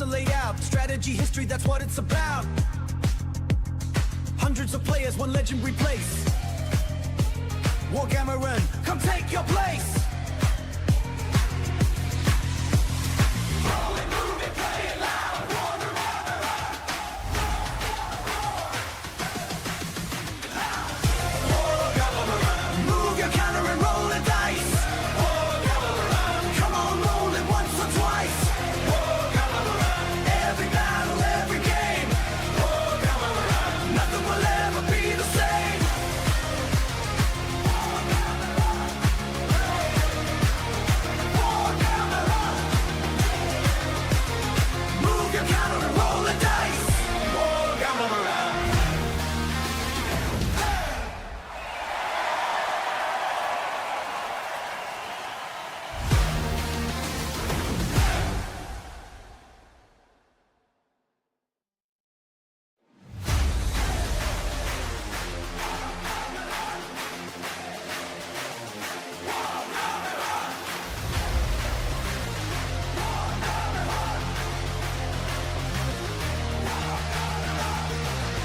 are laid out. Strategy, history, that's what it's about. Hundreds of players, one legend replace. Wargameron', come take your place. Move your counter and roll the dice. Come on, roll it once or twice. Every battle, every game. Nothing will ever be the same. Move your counter and roll the dice. Wargameron'.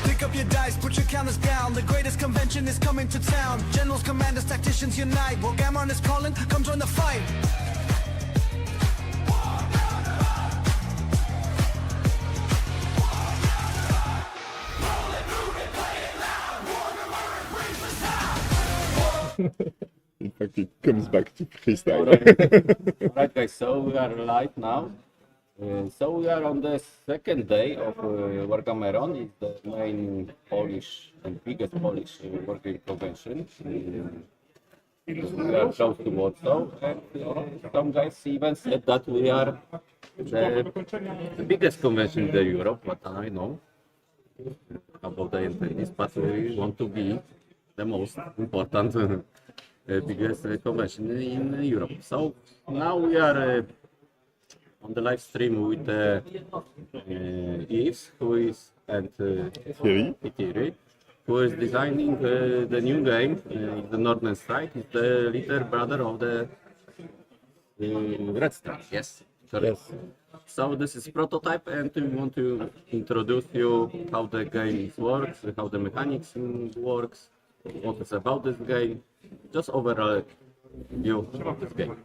Pick up your dice, put your counters down. The greatest convention is coming to town. Generals, commanders, tacticians unite. Wargameron' is calling, come join the fight. In fact, it comes back to freestyle. Alright guys, so we are live now. So we are on the second day of Wargameron'. It's the main Polish and biggest Polish wargame convention. We are close to Warsaw, and some guys even said that we are the biggest convention in Europe, but I know about the entities, but we want to be the most important biggest convention in Europe. So now we are on the live stream with Yves, who is and Thierry, who is designing the new game, the Northern Strike. Is the little brother of the Red Strike. Yes, correct. Yes. So this is prototype, and we want to introduce you how the game works, how the mechanics works, what is about this game, just overall view of this game.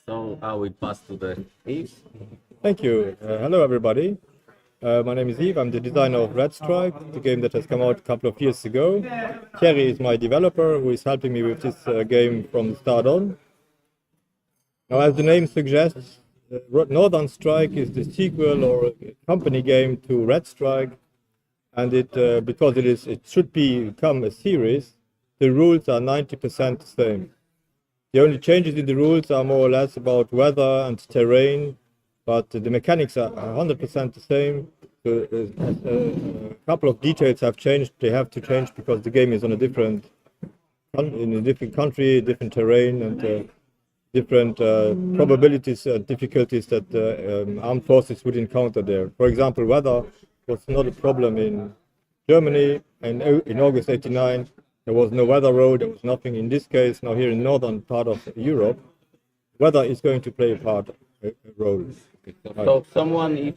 So I will pass to the Yves. Thank you. Hello, everybody. My name is Yves. I'm the designer of Red Strike, the game that has come out a couple of years ago. Thierry is my developer, who is helping me with this game from the start on. Now, as the name suggests, Northern Strike is the sequel or company game to Red Strike, and because it should become a series, the rules are 90% the same. The only changes in the rules are more or less about weather and terrain, but the mechanics are 100% the same. A couple of details have changed. They have to change because the game is on in a different country, different terrain, and different probabilities and difficulties that armed forces would encounter there. For example, weather was not a problem in Germany, and in August '89 there was no weather road, there was nothing. In this case, now here in northern part of Europe, weather is going to play a role. So if someone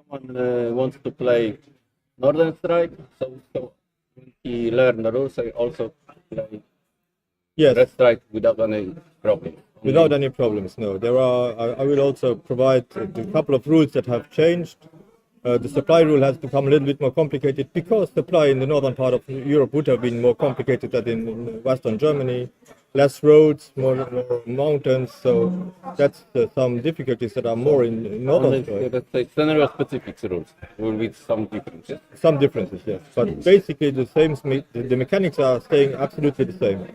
wants to play Northern Strike, so when he learn the rules, I also play Red Strike without any problem. Without any problems, no. I will also provide a couple of rules that have changed. The supply rule has become a little bit more complicated because supply in the northern part of Europe would have been more complicated than in western Germany. Less roads, more mountains, so that's some difficulties that are more in northern Strike. Let's say scenario-specific rules with some differences. Some differences, yes. But basically the mechanics are staying absolutely the same.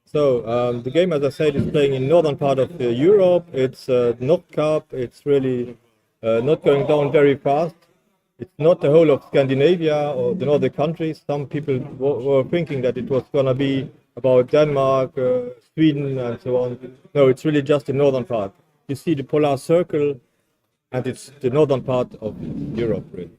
So the game, as I said, is playing in northern part of Europe. It's not Cup. It's really not going down very fast. It's not the whole of Scandinavia or the northern countries. Some people were thinking that it was going to be about Denmark, Sweden, and so on. No, it's really just the northern part. You see the polar circle, and it's the northern part of Europe, really.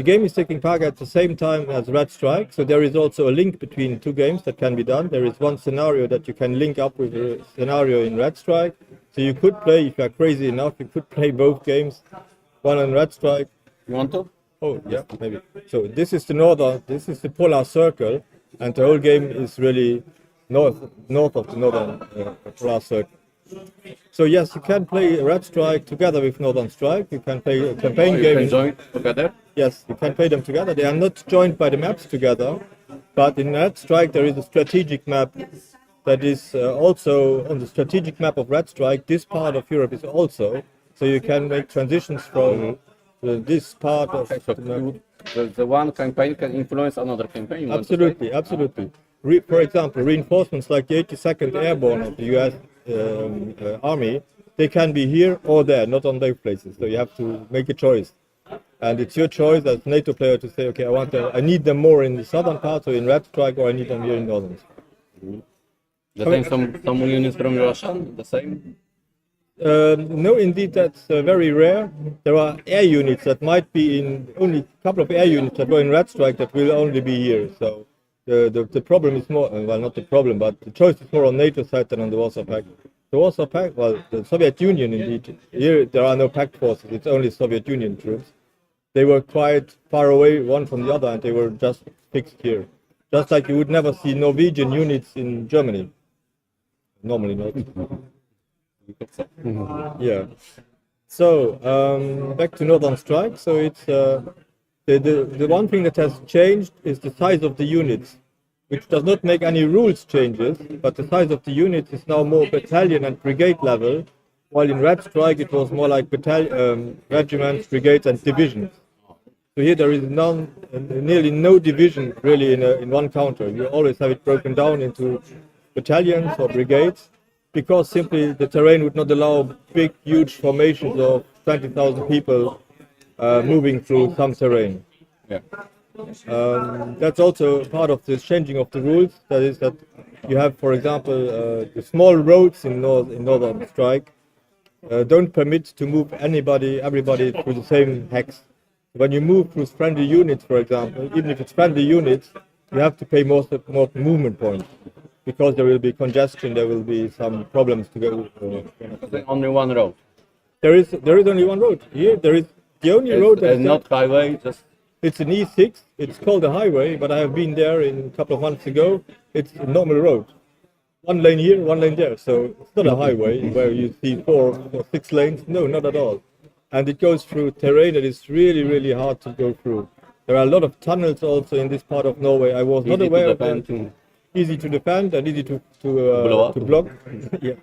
The game is taking part at the same time as Red Strike, so there is also a link between two games that can be done. There is one scenario that you can link up with a scenario in Red Strike, so you could play, if you are crazy enough, you could play both games, one on Red Strike. You want to? Oh, yeah, maybe. So this is this is the polar circle, and the whole game is really north of the northern polar circle. So yes, you can play Red Strike together with Northern Strike. You can play a campaign You game. can join together? Yes, you can play them together. They are not joined by the maps together, but in Red Strike there is a strategic map that is also on the strategic map of Red Strike. This part of Europe is also, so you can make transitions from this part of So the map. the one campaign can influence another campaign? You want to say? Absolutely, absolutely. For example, reinforcements like the 82nd Airborne of the US Army, they can be here or there, not on those places. So you have to make a choice. And it's your choice as NATO player to say, okay, I need them more in the southern part, or in Red Strike, or I need them here in northern. The same, some units from Russia, the same? No, indeed, that's very rare. There are air units that might be only a couple of air units that were in Red Strike that will only be here. So the problem is more, well, not the problem, but the choice is more on NATO side than on the Warsaw Pact. The Warsaw Pact, well, the Soviet Union, indeed, here there are no Pact forces, it's only Soviet Union troops. They were quite far away one from the other, and they were just fixed here. Just like you would never see Norwegian units in Germany. Normally not. Yeah. So back to Northern Strike. So it's the one thing that has changed is the size of the units, which does not make any rules changes, but the size of the units is now more battalion and brigade level, while in Red Strike it was more like regiments, brigades, and divisions. So here there is nearly no division really in one counter. You always have it broken down into battalions or brigades, because simply the terrain would not allow big, huge formations of 20,000 people moving through some terrain. Yeah. That's also part of the changing of the rules. That is that you have, for example, the small roads in Northern Strike don't permit to move everybody through the same hex. When you move through friendly units, for example, even if it's friendly units, you have to pay more movement points, because there will be congestion, there will be some problems to go. Only one road. There is only one road. Here there is the only road that is not highway, just it's an E6. It's called a highway, but I have been there a couple of months ago. It's a normal road. One lane here, one lane there. So it's not a highway where you see 4 or 6 lanes. No, not at all. And it goes through terrain that is really, really hard to go through. There are a lot of tunnels also in this part of Norway. I was not aware of them. Easy to defend and easy to block. Yeah.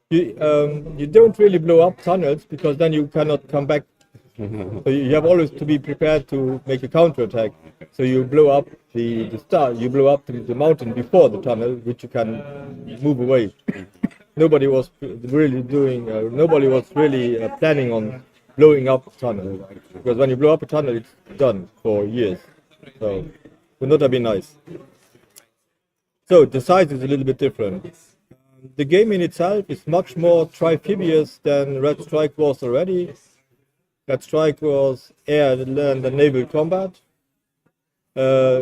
You don't really blow up tunnels, because then you cannot come back. So you have always to be prepared to make a counterattack. So you blow up you blow up the mountain before the tunnel, which you can move away. Nobody was really planning on blowing up a tunnel, because when you blow up a tunnel, it's done for years. So it would not have been nice. So the size is a little bit different. The game in itself is much more trifibious than Red Strike was already. Red Strike was air, land, and naval combat,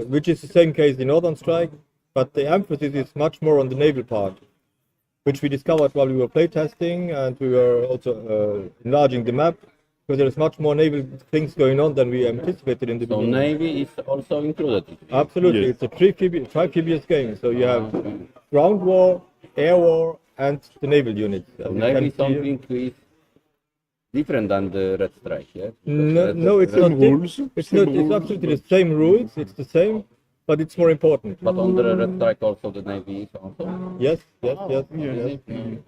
which is the same case in Northern Strike, but the emphasis is much more on the naval part, which we discovered while we were playtesting, and we were also enlarging the map, because there is much more naval things going on than we anticipated in the beginning. So Navy is also included? Absolutely, yes. It's a trifibious game. So you have ground war, air war, and the naval units. So Navy is something different than the Red Strike, yeah? No, it's not. It's absolutely the same rules. It's the same, but it's more important. But on the Red Strike also the Navy is also? Yes.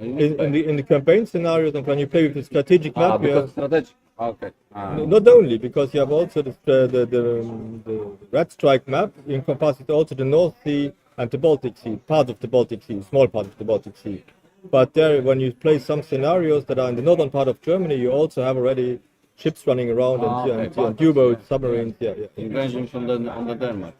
In the campaign scenarios, and when you play with the strategic map, because strategic. Okay. Not only, because you have also the Red Strike map encompasses also the North Sea and the Baltic Sea, part of the Baltic Sea, small part of the Baltic Sea. But there, when you play some scenarios that are in the northern part of Germany, you also have already ships running around and U-boats, submarines. Invasion on the Denmark.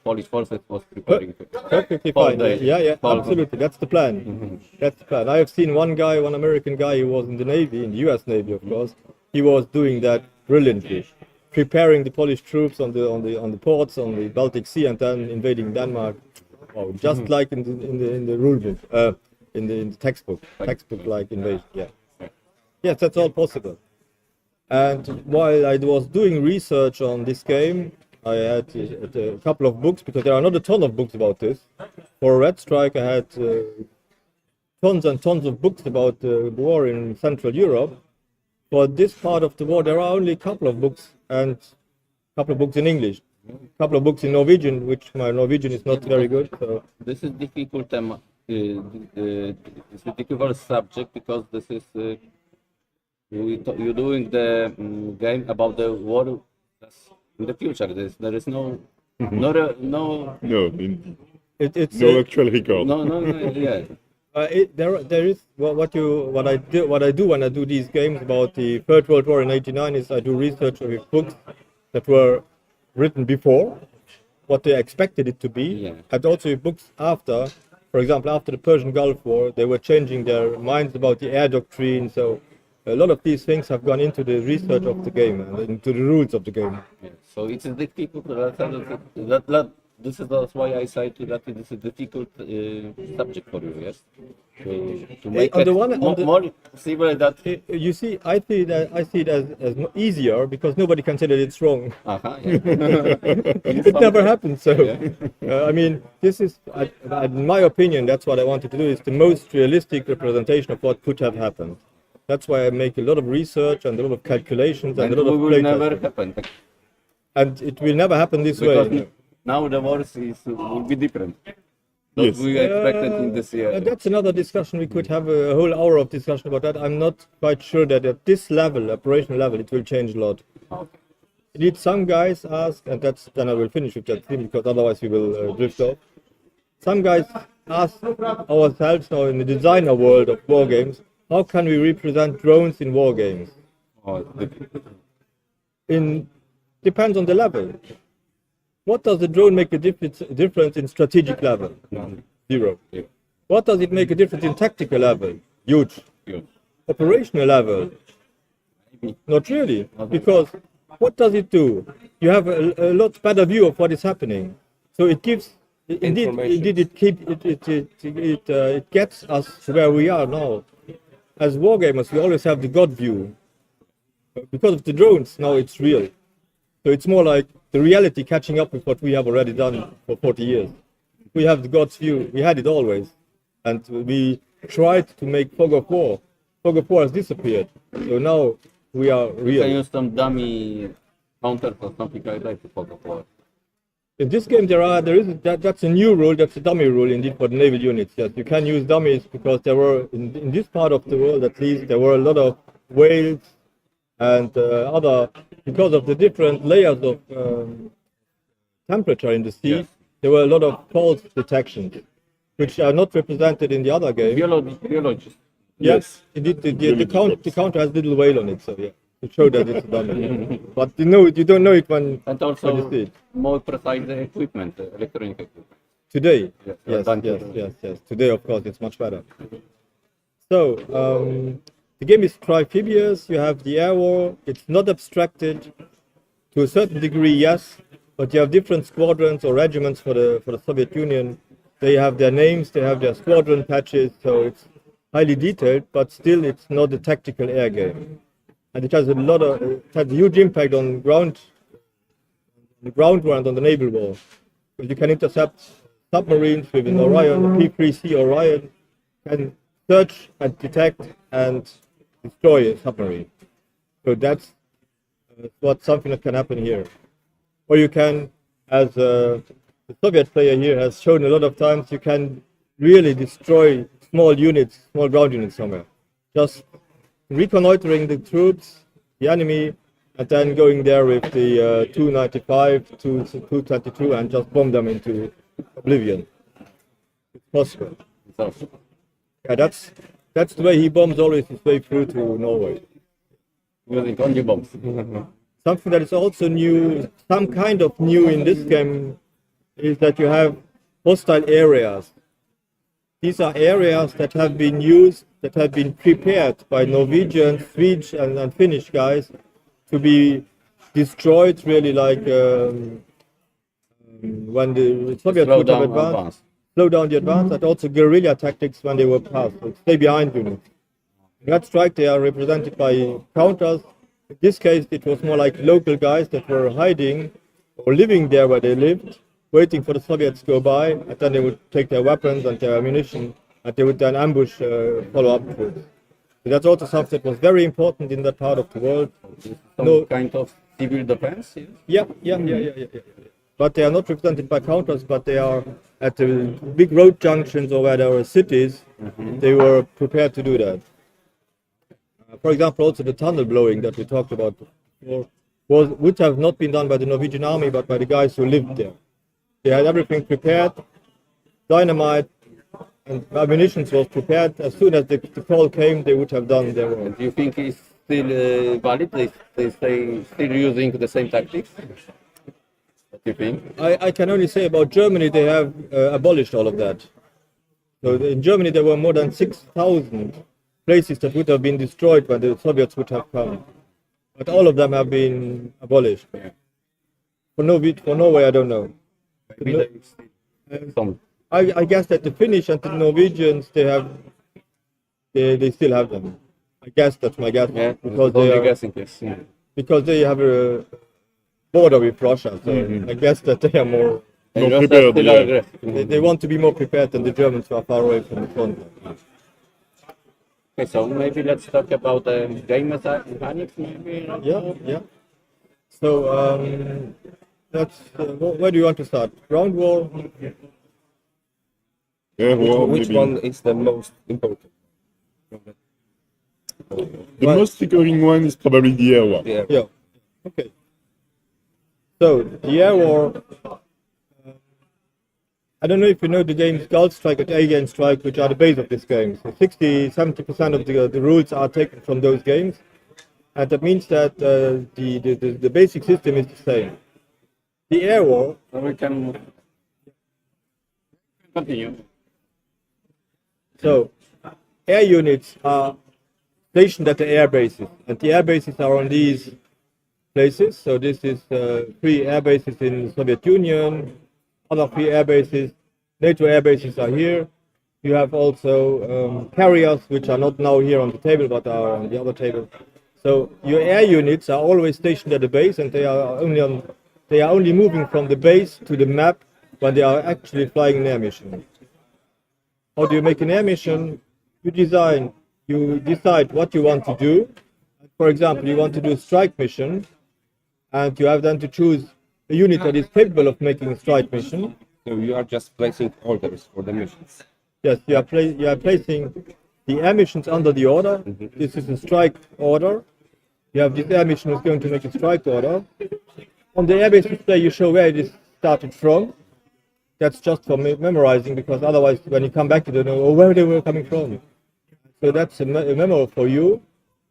Polish forces was preparing. Perfectly fine. Yeah, absolutely. That's the plan. That's the plan. I have seen one American guy who was in the Navy, in the US Navy, of course. He was doing that brilliantly. preparing the Polish troops on the ports on the Baltic Sea and then invading Denmark. Oh, just like in the rule book, in the textbook like invasion. Yeah. Yes, that's all possible. And while I was doing research on this game, I had a couple of books, because there are not a ton of books about this. For Red Strike, I had tons and tons of books about the war in Central Europe. For this part of the war, there are only a couple of books, and a couple of books in English, a couple of books in Norwegian, which my Norwegian is not very good. So. This is difficult. It's a difficult subject, because this is you're doing the game about the war in the future. There is no No, It's no actual record. no, yeah. There is what I do when I do these games about the Third World War in '89 is I do research with books that were written before, what they expected it to be, and also with books after. For example, after the Persian Gulf War, they were changing their minds about the air doctrine. So a lot of these things have gone into the research of the game and into the rules of the game. So it's a difficult. That's why I say that it is a difficult subject for you. Yes. To make On it the one- on the- more civil that. You see, I see it as easier because nobody can say that it's wrong. Yeah. It never happened. So, I mean, this is, in my opinion, that's what I wanted to do. Is the most realistic representation of what could have happened. That's why I make a lot of research and a lot of calculations and And a lot it of will play never testing. happen. And it will never happen this Because way. now the wars will be different. What Yes. we expected in this year. That's another discussion. We could have a whole hour of discussion about that. I'm not quite sure that at this level, operational level, it will change a lot. Indeed, some guys ask, and then I will finish with that theme because otherwise we will drift off. Some guys ask ourselves now in the designer world of war games, how can we represent drones in war games? Oh, Depends on the level. What does the drone make a difference in strategic level? Zero. Yeah. What does it make a difference in tactical level? Huge. Good. Operational level? Not really. Because what does it do? You have a lot better view of what is happening. So it gives, indeed it gets us to where we are now. As wargamers, we always have the God view. Because of the drones, now it's real. So it's more like the reality catching up with what we have already done for 40 years. We have the God's view. We had it always. And we tried to make fog of war. Fog of war has disappeared. So now we are You can real. use some dummy counters or something like that to focus war. In this game, that's a new rule. That's a dummy rule indeed for the naval units. Yes, you can use dummies because there were in this part of the world, at least, there were a lot of whales and because of the different layers of temperature in the sea. Yes. There were a lot of false detections, which are not represented in the other game. Biologist. Yes, indeed, the counter has little whale on it, so yeah, to show that it's a dummy. But you don't know it when And you also see it. more precise equipment, electronic equipment. Today, Yes, yes. advantage. Today, of course, it's much better. So, the game is trifibious. You have the air war. It's not abstracted. To a certain degree, yes, but you have different squadrons or regiments for the Soviet Union. They have their names, they have their squadron patches, so it's highly detailed, but still it's not a tactical air game. And it has it has a huge impact on the ground war and on the naval war. Because you can intercept submarines with an Orion, a P3C Orion, can search and detect and destroy a submarine. So that's something that can happen here. Or you can, as the Soviet player here has shown a lot of times, you can really destroy small units, small ground units somewhere. Just reconnoitering the troops, the enemy, and then going there with the 295, 222, and just bomb them into oblivion. It's possible. So, Yeah, that's the way he bombs always his way through to Norway. using only bombs. Something that is also new, some kind of new in this game, is that you have hostile areas. These are areas that have been used, that have been prepared by Norwegian, Swedish and Finnish guys to be destroyed really like when the Soviets Slow would have down advanced, advance. slow down the advance, and also guerrilla tactics when they were passed, so stay behind units. In that strike, they are represented by counters. In this case, it was more like local guys that were hiding or living there where they lived, waiting for the Soviets to go by, and then they would take their weapons and their ammunition, and they would then ambush follow-up troops. So that's also something that was very important in that part of the world. Some kind of civil defense. Yes? Yeah. But they are not represented by counters, but they are at the big road junctions or where there were cities, they were prepared to do that. For example, also the tunnel blowing that we talked about before would have not been done by the Norwegian army, but by the guys who lived there. They had everything prepared, dynamite and ammunition was prepared. As soon as the call came, they would have done their work. Do you think it's still valid? They stay still using the same tactics? What do you think? I can only say about Germany, they have abolished all of that. So in Germany, there were more than 6,000 places that would have been destroyed when the Soviets would have come. But all of them have been abolished. For Norway, I don't know. Maybe some. I guess that the Finnish and the Norwegians, they still have them. I guess that's my guess. Yeah, because only they are, guessing this. Yeah. because they have a border with Russia. So I guess that they are more. And Not Russia prepared, still yeah. aggressive. They want to be more prepared than the Germans who are far away from the front. Okay, so maybe let's talk about the game mechanics, maybe. Yeah. So that's where do you want to start? Ground war. Yeah, well, Which maybe. one is the most important? The most recurring one is probably the air war. Yeah. Yeah. Okay. So the air war. I don't know if you know the games Gulf Strike and Alien Strike, which are the base of this game. So 60-70% of the rules are taken from those games, and that means that the basic system is the same. The air war. So we can continue. So air units are stationed at the air bases, and the air bases are on these places. So this is 3 air bases in the Soviet Union, other 3 air bases. NATO air bases are here. You have also carriers, which are not now here on the table, but are on the other table. So your air units are always stationed at the base, and they are only moving from the base to the map when they are actually flying an air mission. How do you make an air mission? You decide what you want to do. For example, you want to do a strike mission, and you have then to choose a unit that is capable of making a strike mission. So you are just placing orders for the missions. Yes, you are placing the air missions under the order. This is a strike order. You have this air mission who's going to make a strike order. On the airbase display, you show where it is started from. That's just for memorizing, because otherwise, when you come back, you don't know where they were coming from. So that's a memo for you.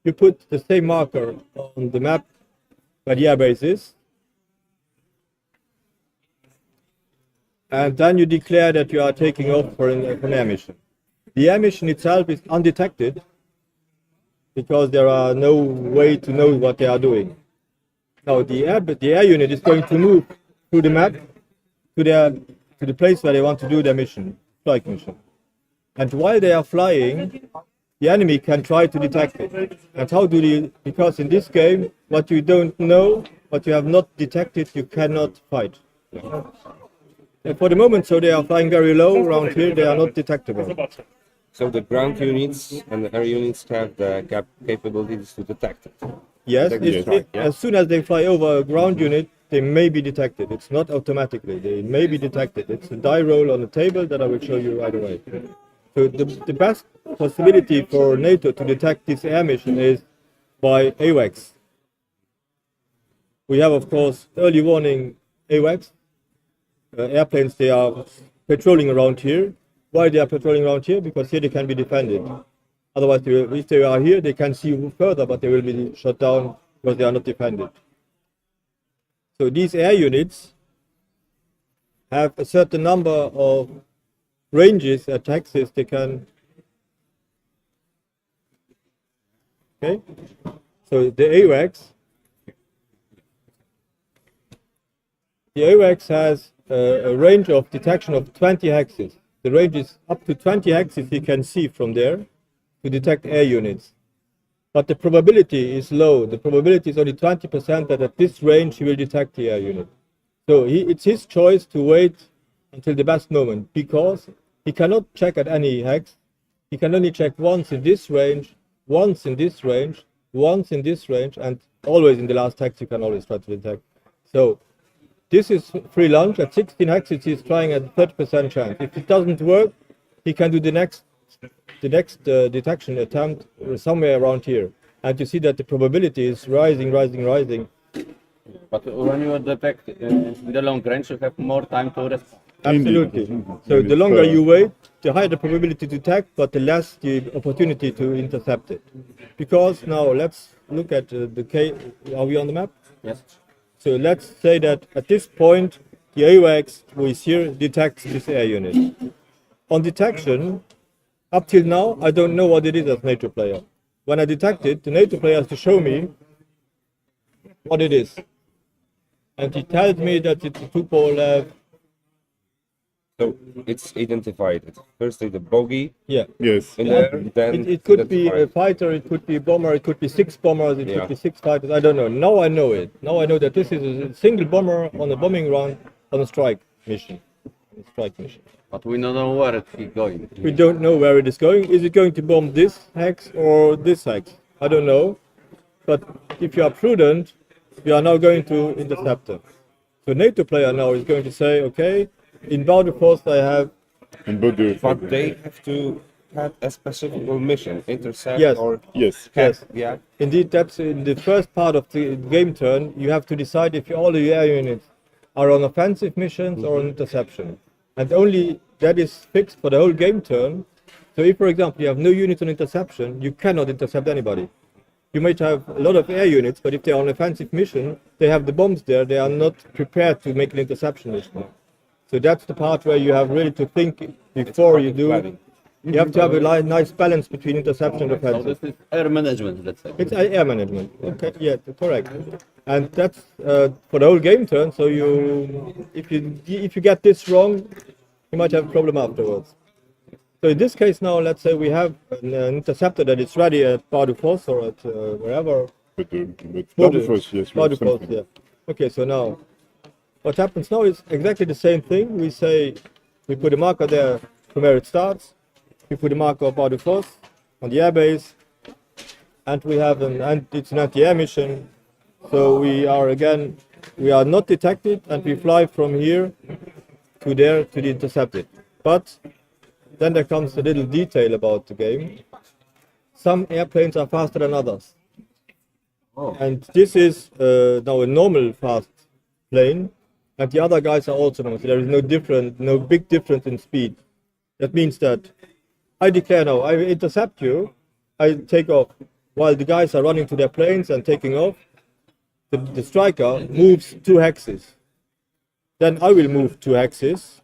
You put the same marker on the map where the airbase is. And then you declare that you are taking off for an air mission. The air mission itself is undetected because there are no way to know what they are doing. Now the air unit is going to move through the map to the place where they want to do their mission, strike mission. And while they are flying, the enemy can try to detect it. And how do you? Because in this game, what you don't know, what you have not detected, you cannot fight. And for the moment, so they are flying very low around here, they are not detectable. So the ground units and the air units have the capabilities to detect it. Yes, Detect it, as soon as they fly over a ground unit, they may be detected. It's not automatically, they may be detected. It's a die roll on the table that I will show you right away. So the best possibility for NATO to detect this air mission is by AWACS. We have, of course, early warning AWACS. Airplanes, they are patrolling around here. Why they are patrolling around here? Because here they can be defended. Otherwise, if they are here, they can see further, but they will be shot down because they are not defended. So these air units have a certain number of ranges, axes they can. Okay, so the AWACS, the AWACS has a range of detection of 20 hexes. The range is up to 20 hexes you can see from there to detect air units. But the probability is low. The probability is only 20% that at this range he will detect the air unit. So it's his choice to wait until the best moment, because he cannot check at any hex. He can only check once in this range, once in this range, once in this range, and always in the last hex you can always try to detect. So this is free lunch. At 16 hexes he's trying at 30% chance. If it doesn't work, he can do the next detection attempt somewhere around here. And you see that the probability is rising, rising, rising. But when you detect in the long range, you have more time to respond. Absolutely. So the longer you wait, the higher the probability to detect, but the less the opportunity to intercept it. Because now let's look at the case. Are we on the map? Yes. So let's say that at this point, the AWACS who is here detects this air unit. On detection, up till now, I don't know what it is as NATO player. When I detect it, the NATO player has to show me what it is. And he tells me that it's a two-pole left. So it's identified. It's firstly the bogey Yeah. Yes. in there, then It could be a identified. fighter, it could be a bomber, it could be 6 bombers, it Yeah. could be 6 fighters, I don't know. Now I know it. Now I know that this is a single bomber on a bombing run on a strike mission. But we don't know where it's going. We don't know where it is going. Is it going to bomb this hex or this hex? I don't know. But if you are prudent, we are now going to intercept them. So NATO player now is going to say, okay, in border force I have, But But they have to have a specific mission, intercept Yes. or yes. yes, yeah. indeed that's in the first part of the game turn, you have to decide if all the air units are on offensive missions or on interception. And only that is fixed for the whole game turn. So if, for example, you have no units on interception, you cannot intercept anybody. You might have a lot of air units, but if they're on offensive mission, they have the bombs there, they are not prepared to make an interception mission. So that's the part where you have really to think before you do. planning. You have to have a nice balance between interception and So offensive. this is air management, let's say. It's air management. Okay, yeah, correct. And that's for the whole game turn. So if you get this wrong, you might have a problem afterwards. So in this case now, let's say we have an interceptor that is ready at Bardufoss or at wherever. But Border Force, yes. we have Bardufoss, something. yeah. Okay, so now what happens now is exactly the same thing. We say we put a marker there from where it starts. We put a marker of Bardufoss on the airbase, and we have it's an anti-air mission. So we are not detected, and we fly from here to there to the intercepted. But then there comes a little detail about the game. Some airplanes are faster than others. Oh. And this is now a normal fast plane, and the other guys are also normal. So there is no big difference in speed. That means that I declare now, I intercept you, I take off. While the guys are running to their planes and taking off, the striker moves 2 hexes. Then I will move 2 hexes.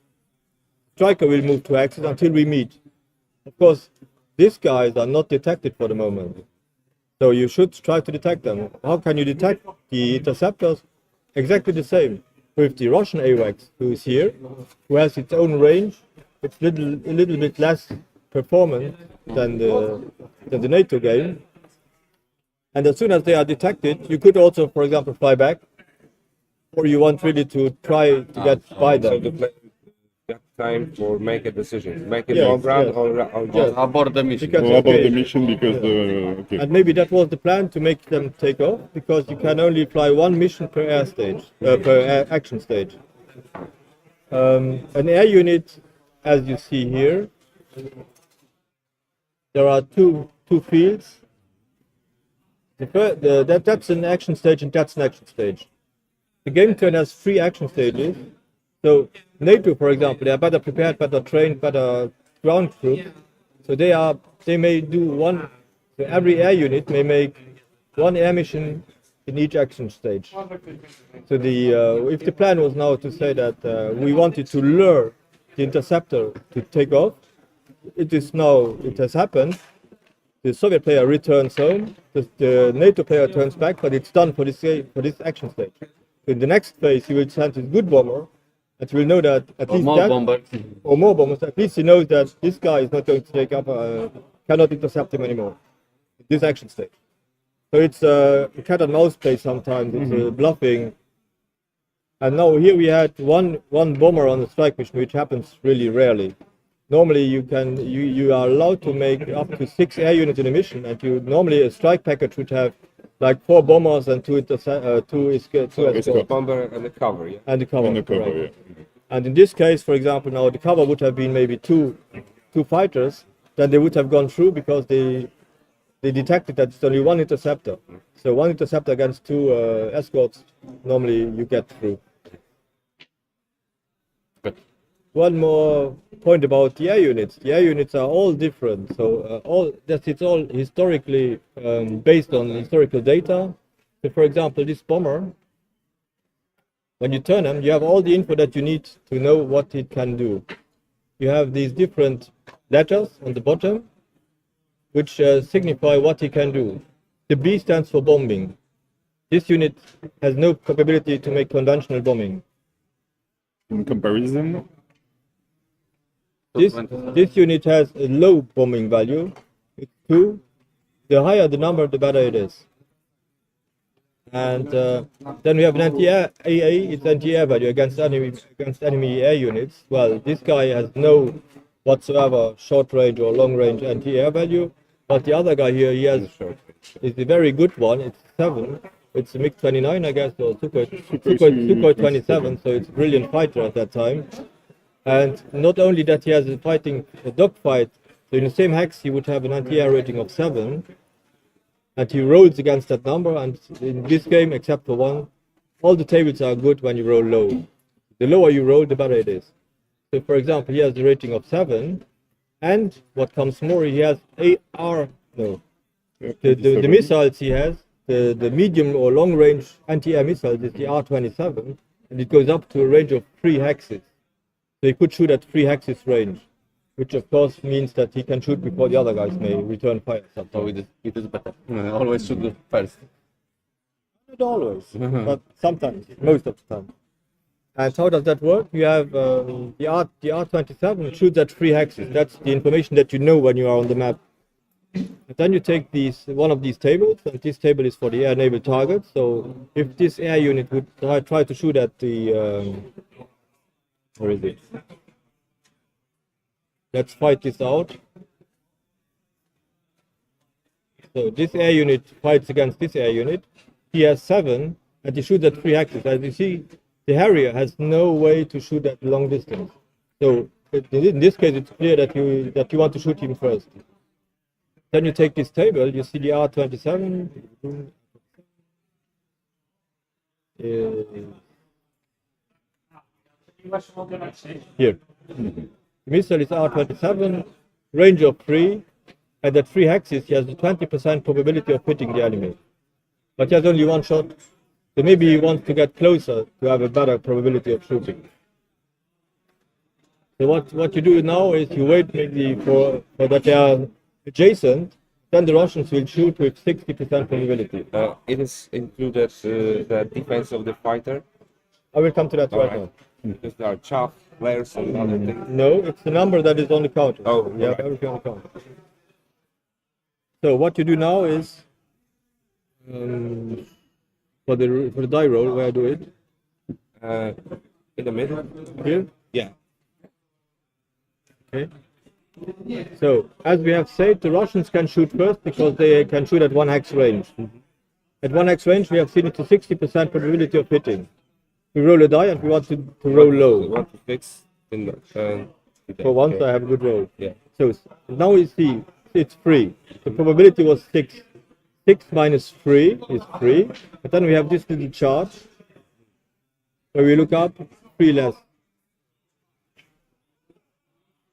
Striker will move 2 hexes until we meet. Of course, these guys are not detected for the moment. So you should try to detect them. How can you detect the interceptors? Exactly the same. With the Russian AWACS, who is here, who has its own range, it's a little bit less performant than the NATO game. And as soon as they are detected, you could also, for example, fly back, or you want really to try to get by So them. the player got time for make a decision, make it Yes, on ground yes. or Yes. Abort the mission. Because- What about Okay. the mission? Because okay. And maybe that was the plan, to make them take off, because you can only fly 1 mission per air stage, action stage. An air unit, as you see here, there are two fields. That's an action stage and that's an action stage. The game turn has 3 action stages. So NATO, for example, they are better prepared, better trained, better ground troops. So they may do one. So every air unit may make 1 air mission in each action stage. So if the plan was now to say that we wanted to lure the interceptor to take off, it has happened. The Soviet player returns home, the NATO player turns back, but it's done for this action stage. in the next phase, he will send his good bomber, and he will know that at least More that, bombers. or more bombers. At least he knows that this guy is not going to take up, cannot intercept him anymore. This action stage. So it's a cat and mouse play sometimes. It's bluffing. And now here we had one bomber on the strike mission, which happens really rarely. Normally you are allowed to make up to 6 air units in a mission, and normally a strike package would have like 4 bombers and 2 escorts. Bomber and the cover, yeah. And the cover. And the cover, correct. yeah. And in this case, for example, now the cover would have been maybe two fighters. Then they would have gone through because they detected that it's only 1 interceptor. So 1 interceptor against 2 escorts, normally you get through. Good. One more point about the air units. The air units are all different. So it's all historically based on historical data. So for example, this bomber, when you turn him, you have all the info that you need to know what it can do. You have these different letters on the bottom, which signify what he can do. The B stands for bombing. This unit has no capability to make conventional bombing. In comparison, This unit has a low bombing value. It's 2. The higher the number, the better it is. And then we have an anti-air AA. It's anti-air value against enemy air units. Well, this guy has no whatsoever short range or long range anti-air value. But the other guy here, he has is a very good one. It's 7. It's a MiG-29, I guess, or Sukhoi 27. So it's a brilliant fighter at that time. And not only that, he has a dogfight. So in the same hex, he would have an anti-air rating of 7. And he rolls against that number. And in this game, except for one, all the tables are good when you roll low. The lower you roll, the better it is. So for example, he has a rating of 7. And what comes more, he has the missiles he has, the medium or long range anti-air missiles is the R-27, and it goes up to a range of 3 hexes. So he could shoot at 3 hexes range, which of course means that he can shoot before the other guys may return fire. So it is better. Always shoot first. Not always, but sometimes, most of the time. And how does that work? You have the R-27 shoots at 3 hexes. That's the information that you know when you are on the map. And then you take one of these tables, and this table is for the air naval targets. So if this air unit would try to shoot at the where is it? Let's fight this out. So this air unit fights against this air unit. He has 7, and he shoots at 3 hexes. As you see, the Harrier has no way to shoot at long distance. So in this case, it's clear that you want to shoot him first. Then you take this table. You see the R-27. Here. The missile is R-27, range of 3, and at 3 hexes he has a 20% probability of hitting the enemy. But he has only 1 shot, so maybe he wants to get closer to have a better probability of shooting. So what you do now is you wait maybe for that they are adjacent, then the Russians will shoot with 60% probability. It is included the defense of the fighter. I will come to that right now. Because there are chaff, flares, and other things. No, it's the number that is on the counter. Oh, yeah, right. everything on the counter. So what you do now is for the die roll, where I do it In the middle. here. Yeah. Okay. So as we have said, the Russians can shoot first because they can shoot at 1 hex range. At 1 hex range, we have seen it to 60% probability of hitting. We roll a die and we want to roll We low. want to fix in the. For once, I have a good roll. Yeah. So now we see it's 3. The probability was 6. 6 minus 3 is 3. But then we have this little chart where we look up 3 less.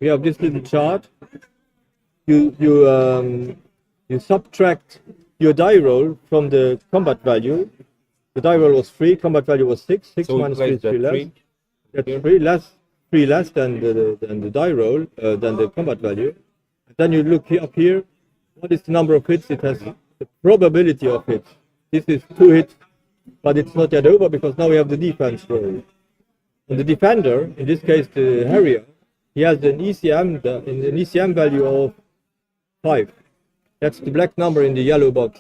We have this little chart. You subtract your die roll from the combat value. The die roll was 3, combat value was 6. 6 So minus 3 is 3 less. 3. That's 3 less than the die roll, than the combat value. And then you look up here, what is the number of hits it has, the probability of hits. This is 2 hits but it's not yet over because now we have the defense role. And the defender, in this case the Harrier, he has an ECM value of 5. That's the black number in the yellow box.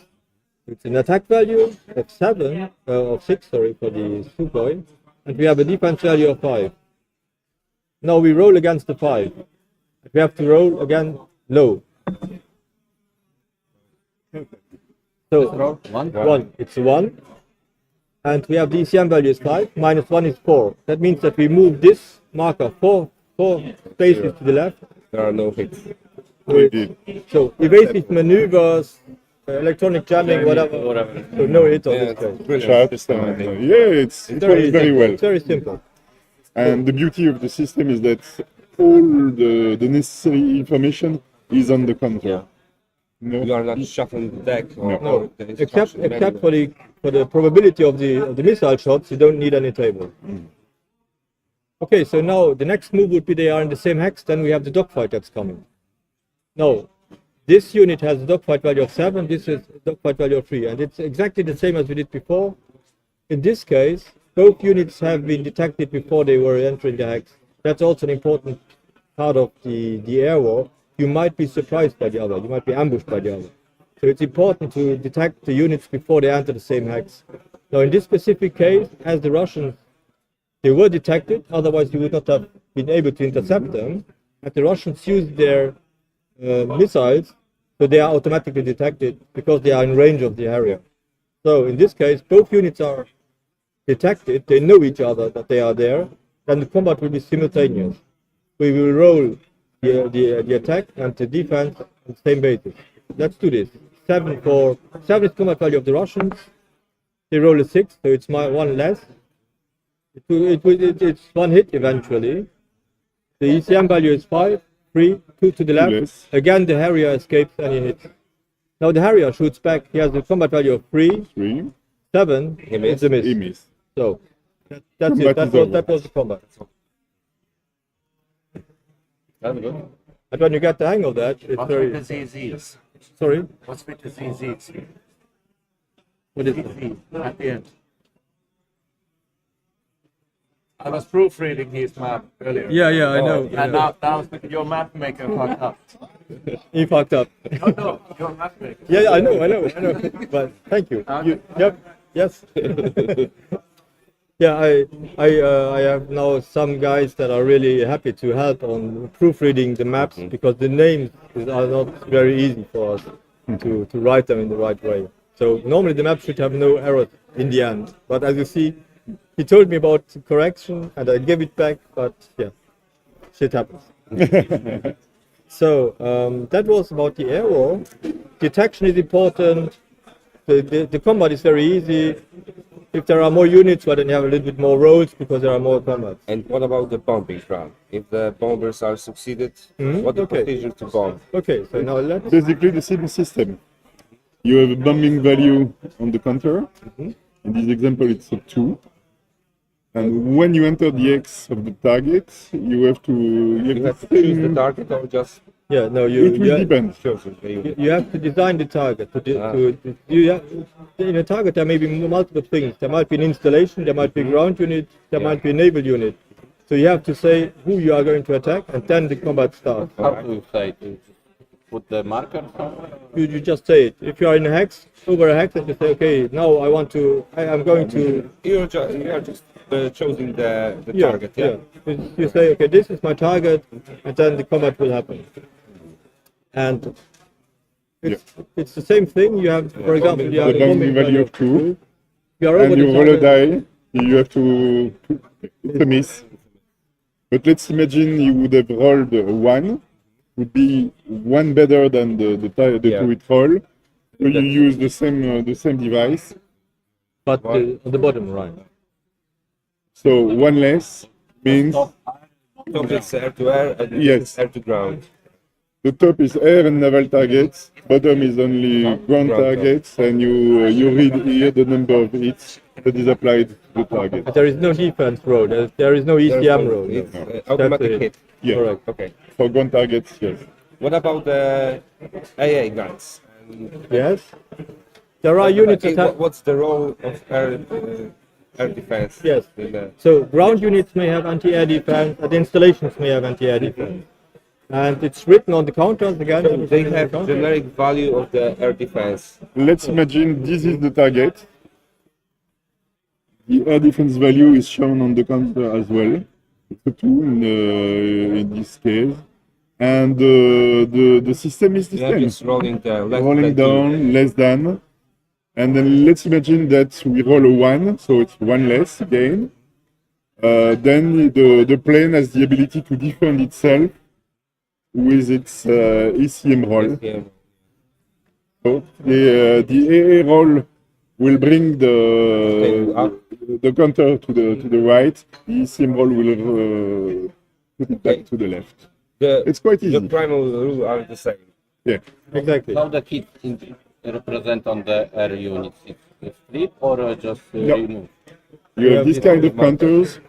It's an attack value of 6, sorry, for the Sukhoi, and we have a defense value of 5. Now we roll against the 5. We have to roll again low. So 1. It's a 1. And we have the ECM value is 5, minus 1 is 4. That means that we move this marker 4 spaces to the left. There are no hits. So evasive maneuvers, electronic jamming, whatever. So no hit on this case. It's very well. It's very simple. And the beauty of the system is that all the necessary information is on the counter. Yeah. No. You are not shuffling the deck. No. Except for the probability of the missile shots, you don't need any table. Okay, so now the next move would be they are in the same hex, then we have the dogfight that's coming. Now, this unit has a dogfight value of 7, this is a dogfight value of 3, and it's exactly the same as we did before. In this case, both units have been detected before they were entering the hex. That's also an important part of the air war. You might be surprised by the other, you might be ambushed by the other. So it's important to detect the units before they enter the same hex. Now in this specific case, as the Russians, they were detected, otherwise you would not have been able to intercept them. And the Russians used their missiles, so they are automatically detected because they are in range of the area. So in this case, both units are detected, they know each other that they are there, then the combat will be simultaneous. We will roll the attack and the defense on the same basis. Let's do this. 7 is combat value of the Russians. They roll a 6, so it's 1 less. It's 1 hit eventually. The ECM value is 5, 3, 2 to the left. Yes. Again, the Harrier escapes any hit. Now the Harrier shoots back. He has a combat value of 3, 7. It's a miss. He missed. So that's it. That was the combat. That's good. And when you get the hang of that, it's What's very. with the ZZs? Sorry, What's with the ZZs? what is it? ZZ at the end. I was proofreading his map earlier. Yeah, I know. And now your map maker fucked up. He fucked up. No, your map maker. Yeah, I know. But thank you. Yep. Yes. Yeah, I have now some guys that are really happy to help on proofreading the maps because the names are not very easy for us to write them in the right way. So normally the map should have no errors in the end. But as you see, he told me about correction and I gave it back, but yeah, shit happens. So that was about the air war. Detection is important. The combat is very easy. If there are more units, well, then you have a little bit more rolls because there are more combats. And what about the bombing round? If the bombers are succeeded, what the procedure to bomb? Okay, so now let's. Basically the same system. You have a bombing value on the counter. In this example, it's a 2. And when you enter the X of the target, you have to Choose the target or just Yeah, no, It will depend. you have to design the target. In a target, there may be multiple things. There might be an installation, there might be a ground unit, there might be a naval unit. So you have to say who you are going to attack, and then the combat starts. How do you say to put the marker somewhere? You just say it. If you are in a hex, over a hex, and you say, okay, now I'm going to. you are just choosing the target. Yeah. You say, okay, this is my target, and then the combat will happen. And it's the same thing. You have, for example, you have The bombing value of 2, You are over and the you roll a target. die. You have to. It's a miss. But let's imagine you would have rolled a 1, would be 1 better than the 2 it roll. So you use the same device. But on the bottom, right? So 1 less means Top is air to air and Yes. air to ground. the top is air and naval targets, bottom is only ground targets, and you read here the number of hits that is applied to the target. But there is no defense row. There is no ECM row. It's No. automatic That's hit. Yeah, Correct. Okay. for ground targets, yes. What about the AA guns? Yes. There are units that have, What's the role of air defense? yes. in the- So ground units may have anti-air defense, and installations may have anti-air defense. And it's written on the counters again. So they have generic value of the air defense. Let's imagine this is the target. The air defense value is shown on the counter as well. It's a 2 in this case. And the system is the You have same. this rolling left Rolling down, less than. And then let's imagine that we roll a 1, so it's 1 less again. Then the plane has the ability to defend itself with its ECM roll. Yeah. So the AA roll will bring the counter to the right. The ECM roll will put it back to the left. It's quite easy. The primal rule are the same. Yeah. Exactly. How the kit represent on the air units? It's flip or just No. remove? You have this kind of counters,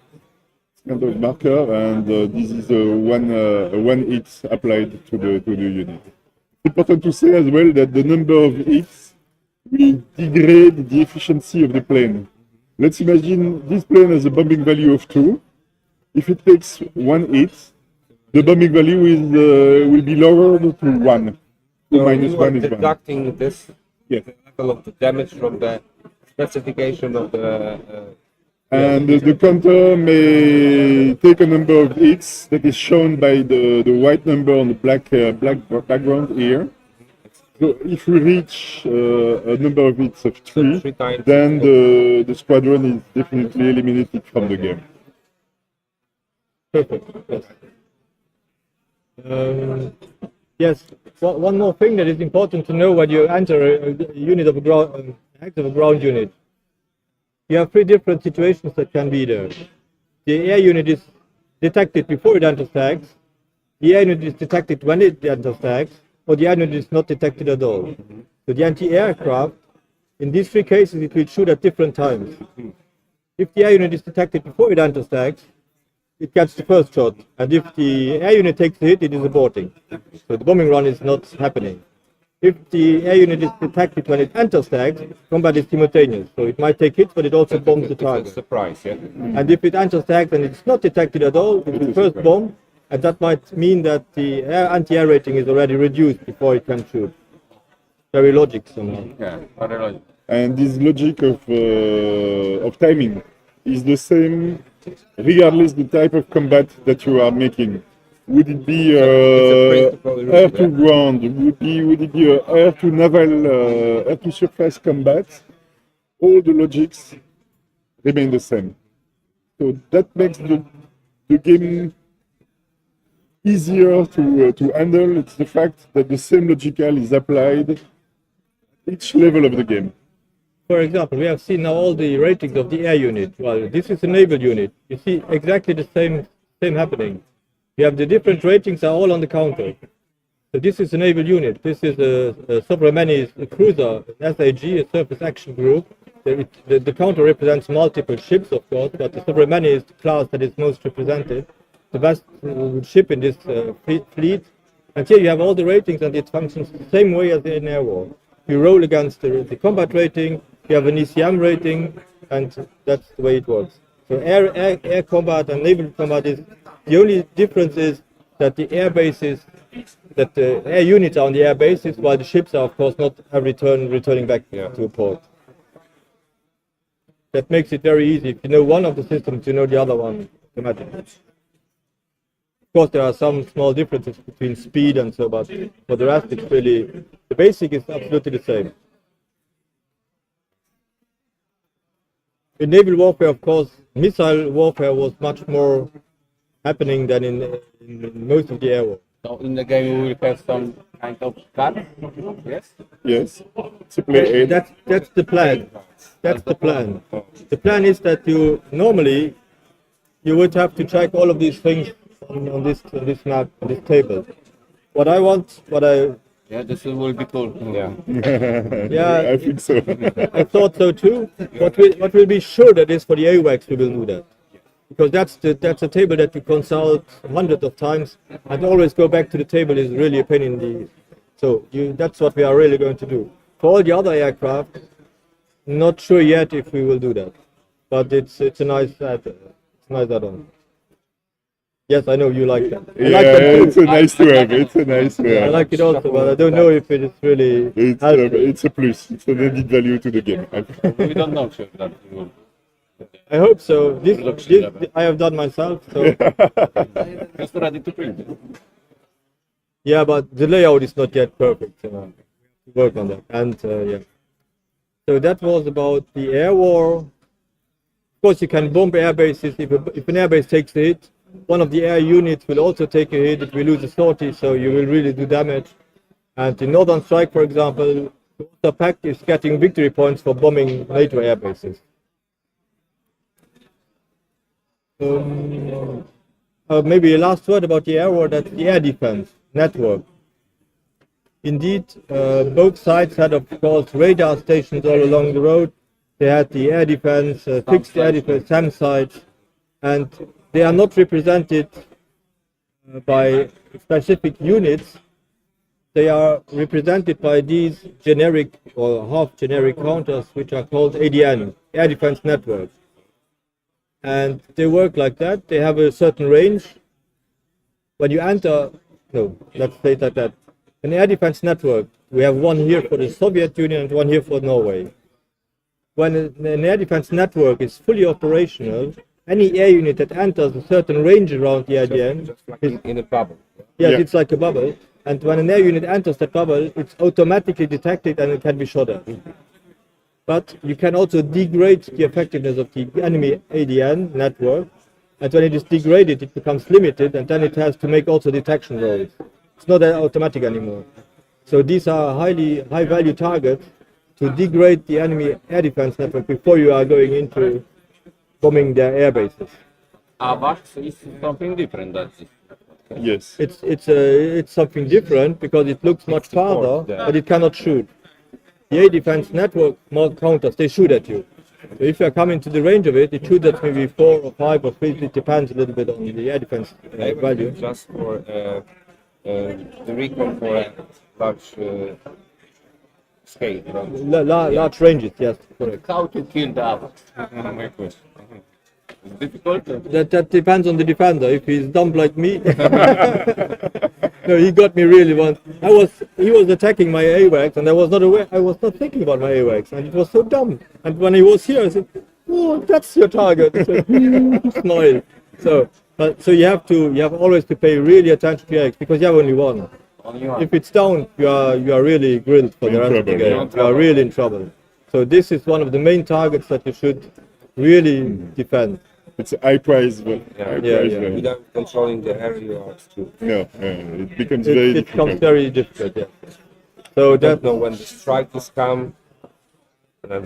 kind of marker, and this is a one hit applied to the unit. It's important to say as well that the number of hits will degrade the efficiency of the plane. Let's imagine this plane has a bombing value of 2. If it takes 1 hit, the bombing value will be lowered to 1. So Minus you are 1 is 1. deducting this Yes. level of the damage from the specification of the. And the counter may take a number of hits that is shown by the white number on the black background here. So if we reach a number of hits of 3, Three times. then the squadron is definitely eliminated from the game. Perfect. Yes. Yes. One more thing that is important to know when you enter a unit of a ground, active ground unit. You have 3 different situations that can be there. The air unit is detected before it enters tags. The air unit is detected when it enters tags, or the air unit is not detected at all. So the anti-aircraft, in these 3 cases, it will shoot at different times. If the air unit is detected before it enters tags, it gets the first shot, and if the air unit takes the hit, it is aborting. So the bombing run is not happening. If the air unit is detected when it enters tags, combat is simultaneous. So it might take hits, but it also bombs the It's a target. surprise, yeah. And if it enters tags and it's not detected at all, it will first bomb, and that might mean that the anti-air rating is already reduced before it can shoot. Very logic somehow. Yeah, very logic. And this logic of timing is the same regardless the type of combat that you are making. Would it be principle, air to ground? Would it be air to naval, air to surface combat? All the logics remain the same. So that makes the game easier to handle. It's the fact that the same logical is applied at each level of the game. For example, we have seen now all the ratings of the air unit. Well, this is a naval unit. You see exactly the same happening. You have the different ratings are all on the counter. So this is a naval unit. This is a Submarine cruiser, an SAG, a surface action group. The counter represents multiple ships, of course, but the Submarine is the class that is most represented. The best ship in this fleet. And here you have all the ratings, and it functions the same way as in air war. You roll against the combat rating, you have an ECM rating, and that's the way it works. So air combat and naval combat is, the only difference is that the air bases, that the air units are on the air bases, while the ships are of course not every turn returning back to a port. That makes it very easy. If you know one of the systems, you know the other one automatically. Of course, there are some small differences between speed and so, but for the rest, it's really, the basic is absolutely the same. In naval warfare, of course, missile warfare was much more happening than in most of the air war. So in the game we will have some kind of cards, yes? Yes, it's a play aid. That's the plan. That's the plan. The plan is that you normally you would have to check all of these things on this map, on this table. Yeah, this will be cool. Yeah. Yeah, I think so. I thought so too. What will be sure that is for the AWACS we will do that. Because that's a table that we consult hundreds of times, and always go back to the table is really a pain in the. So that's what we are really going to do. For all the other aircraft, not sure yet if we will do that, but it's a nice add-on. Yes, I know you like that. I like that too. it's a nice to have. It's a nice to I have. like it also, but I don't know if it is really helpful. It's a plus. It's an added value to the game. We don't know sure that we will. I hope so. This I have done myself. So Just ready to print it. yeah, but the layout is not yet perfect. Work on that, and yeah. So that was about the air war. Of course, you can bomb air bases. If an air base takes a hit, one of the air units will also take a hit. It will lose a sortie, so you will really do damage. And in Northern Strike, for example, the pack is getting victory points for bombing NATO air bases. Maybe a last word about the air war, that's the air defense network. Indeed, both sides had, of course, radar stations all along the road. They had the air defense, fixed air defense, SAM sites, and they are not represented by specific units. They are represented by these generic or half-generic counters, which are called ADN, Air Defense Network. And they work like that. They have a certain range. When you enter, no, let's say it like that. An air defense network, we have one here for the Soviet Union and one here for Norway. When an air defense network is fully operational, any air unit that enters a certain range around the ADN Just like in a bubble. yes, Yeah. it's like a bubble. And when an air unit enters that bubble, it's automatically detected and it can be shot at. But you can also degrade the effectiveness of the enemy ADN network. And when it is degraded, it becomes limited, and then it has to make also detection rolls. It's not automatic anymore. So these are high value targets to degrade the enemy air defense network before you are going into bombing their air bases. AWACS is something different. That's it. Yes. It's something different because it looks much farther, yeah. but it cannot shoot. The air defense network counters, they shoot at you. So if you are coming to the range of it, it shoots at maybe 4 or 5 or 3. It depends a little bit on the air defense value. Just for the recon for a large scale. Right? Large ranges, yes, correct. How to kill the AWACS? My question. It's difficult. That depends on the defender. If he's dumb like me, no, he got me really once. He was attacking my AWACS, and I was not aware. I was not thinking about my AWACS, and it was so dumb. And when he was here, I said, "Oh, that's your target." So, smile. So you have always to pay really attention to your AWACS because you have only one. Only one. If it's down, you are really grilled for the rest of the game. You are really in trouble. So this is one of the main targets that you should really defend. It's a high price, but Yeah. Without controlling the area too. No, it becomes very It becomes difficult. very difficult. Yeah. So You don't that know when the strike is come.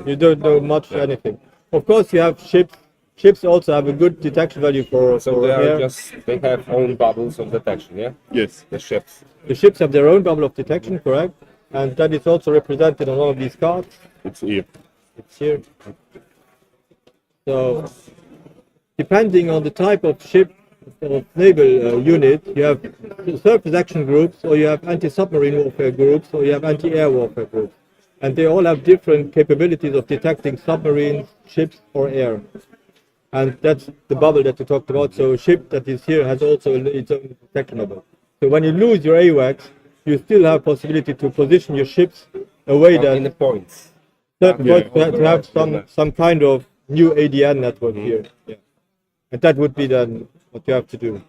you don't know much anything. Of course, you have ships. Ships also have a good detection value for So they air. are they have own bubbles of detection, yeah? Yes. The ships. The ships have their own bubble of detection, correct? And that is also represented on one of these cards. It's here. It's here. So, depending on the type of ship or naval unit, you have surface action groups, or you have anti-submarine warfare groups, or you have anti-air warfare groups. And they all have different capabilities of detecting submarines, ships, or air. And that's the bubble that we talked about. So a ship that is here has also its own detection bubble. So when you lose your AWACS, you still have possibility to position your ships a way In that the points. certain Yeah. points to have some kind of new ADN network here. Yeah. And that would be then what you have to do.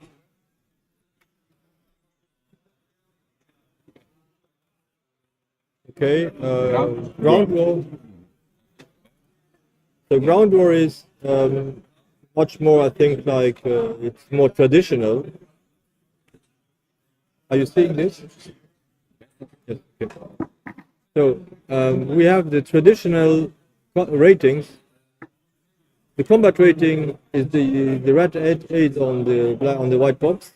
Okay, ground war. So ground war is much more, I think, like it's more traditional. Are you seeing this? Yes. Okay. So we have the traditional ratings. The combat rating is the red 8 on the white box.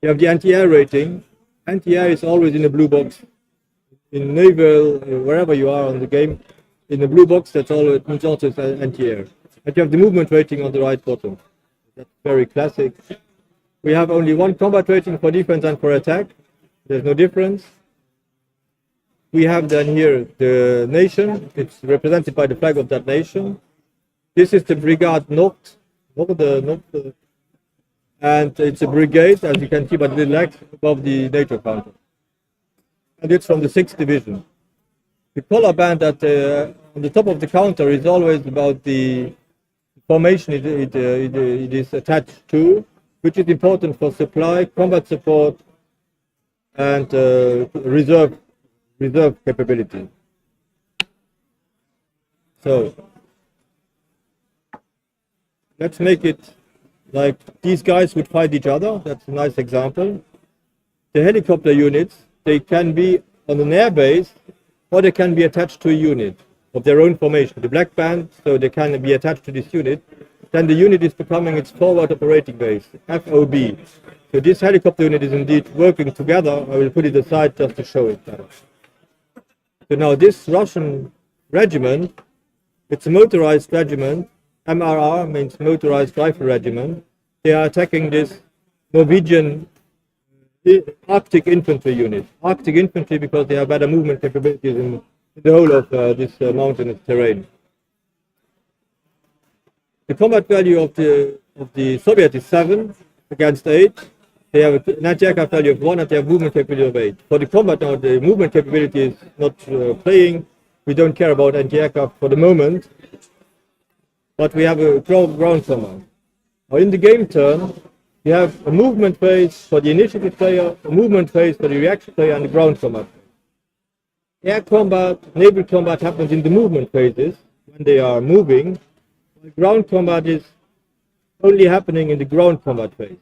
You have the anti-air rating. Anti-air is always in the blue box. In naval, wherever you are on the game, in the blue box, that's all. It means also it's anti-air. And you have the movement rating on the right bottom. That's very classic. We have only one combat rating for defense and for attack. There's no difference. we have then here the nation. It's represented by the flag of that nation. This is the Brigade Northen, and it's a brigade, as you can see by the little X above the NATO counter. And it's from the 6th Division. The color band at on the top of the counter is always about the formation it is attached to, which is important for supply, combat support, and reserve capability. So let's make it like these guys would fight each other. That's a nice example. The helicopter units, they can be on an air base, or they can be attached to a unit of their own formation. The black band, so they can be attached to this unit. Then the unit is becoming its forward operating base, FOB. So this helicopter unit is indeed working together. I will put it aside just to show it. So now this Russian regiment, it's a motorized regiment. MRR means motorized rifle regiment. They are attacking this Norwegian Arctic infantry unit. Arctic infantry because they have better movement capabilities in the whole of this mountainous terrain. The combat value of the Soviet is 7 against 8. They have an anti-aircraft value of 1 and they have movement capability of 8. For the combat now, the movement capability is not playing. We don't care about anti-aircraft for the moment, but we have a ground command. Now in the game turn, you have a movement phase for the initiative player, a movement phase for the reaction player, and the ground combat. Air combat, naval combat happens in the movement phases when they are moving. The ground combat is only happening in the ground combat phase.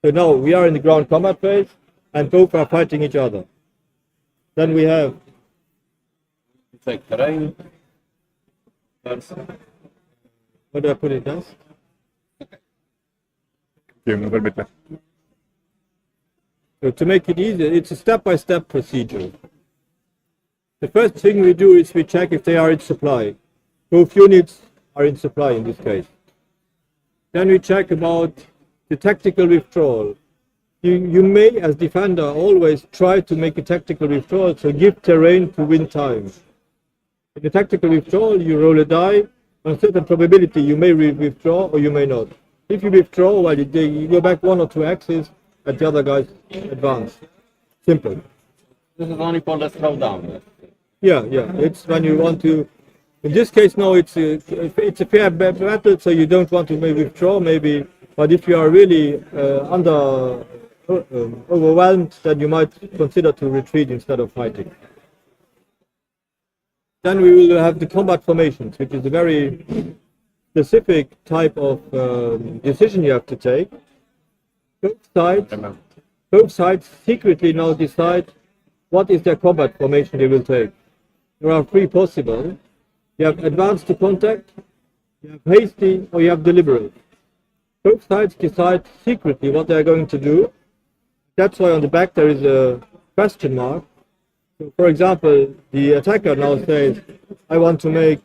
So now we are in the ground combat phase and both are fighting each other. Then we have Take terrain. what do I put it as? Ok, on va le mettre là. So to make it easier, it's a step-by-step procedure. The first thing we do is we check if they are in supply. Both units are in supply in this case. Then we check about the tactical withdrawal. You may, as defender, always try to make a tactical withdrawal, so give terrain to win time. In the tactical withdrawal, you roll a die. On a certain probability, you may withdraw or you may not. If you withdraw, well, you go back 1 or 2 axes, and the other guys advance. Simple. This is only for the slowdown. Yeah. It's when you want to. In this case, now it's a fair battle, so you don't want to maybe withdraw, maybe. But if you are really overwhelmed, then you might consider to retreat instead of fighting. Then we will have the combat formations, which is a very specific type of decision you have to take. Both sides secretly now decide what is their combat formation they will take. There are 3 possible. You have advanced to contact, you have hasty, or you have deliberate. Both sides decide secretly what they are going to do. That's why on the back there is a question mark. So for example, the attacker now says, I want to make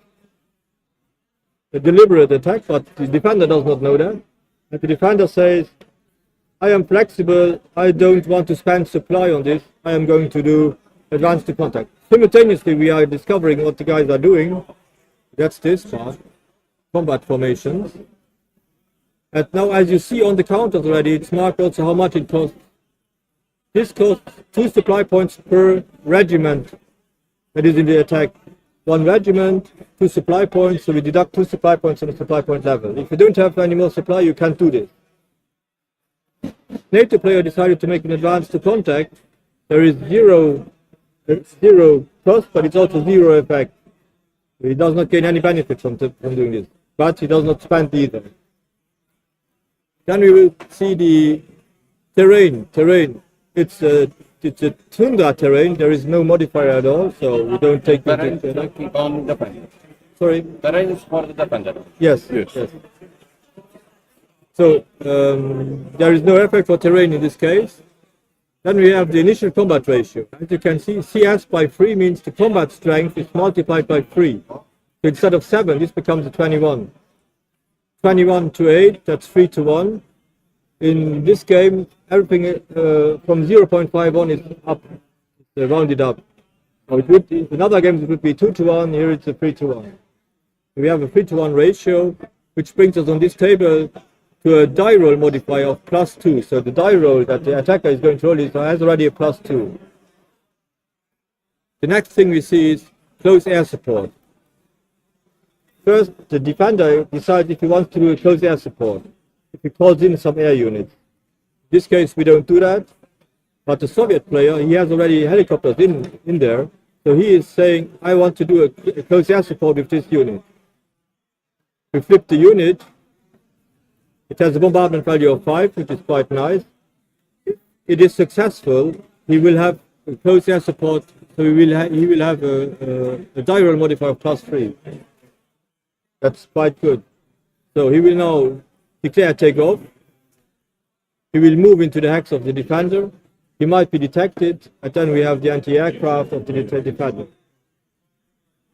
a deliberate attack, but the defender does not know that. And the defender says, I am flexible, I don't want to spend supply on this, I am going to do advanced to contact. Simultaneously we are discovering what the guys are doing. That's this part, combat formations. And now as you see on the counters already, it's marked also how much it costs. This costs 2 supply points per regiment that is in the attack. 1 regiment, 2 supply points, so we deduct 2 supply points on the supply point level. If you don't have any more supply, you can't do this. NATO player decided to make an advance to contact. There is zero cost, but it's also 0 effect. He does not gain any benefit from doing this, but he does not spend either. Then we will see the terrain. It's a tundra terrain. There is no modifier at all, so we don't take the Terrain is to keep on defending. Sorry. Terrain is for the defender. Yes. So there is no effect for terrain in this case. Then we have the initial combat ratio. As you can see, CS by 3 means the combat strength is multiplied by 3. So instead of 7, this becomes a 21. 21 to 8, that's 3 to 1. In this game, everything from 0.5 on is up rounded up. So it would, in other games it would be 2-1, here it's a 3-1. We have a 3-1 ratio, which brings us on this table to a die roll modifier of +2. So the die roll that the attacker is going to roll has already a +2. The next thing we see is close air support. First, the defender decides if he wants to do a close air support, if he calls in some air units. In this case, we don't do that, but the Soviet player, he has already helicopters in there, so he is saying, I want to do a close air support with this unit. We flip the unit. It has a bombardment value of 5, which is quite nice. If it is successful, he will have a close air support, so he will have a die roll modifier of +3. That's quite good. So he will now declare takeoff. He will move into the hex of the defender. He might be detected, and then we have the anti-aircraft of the defender.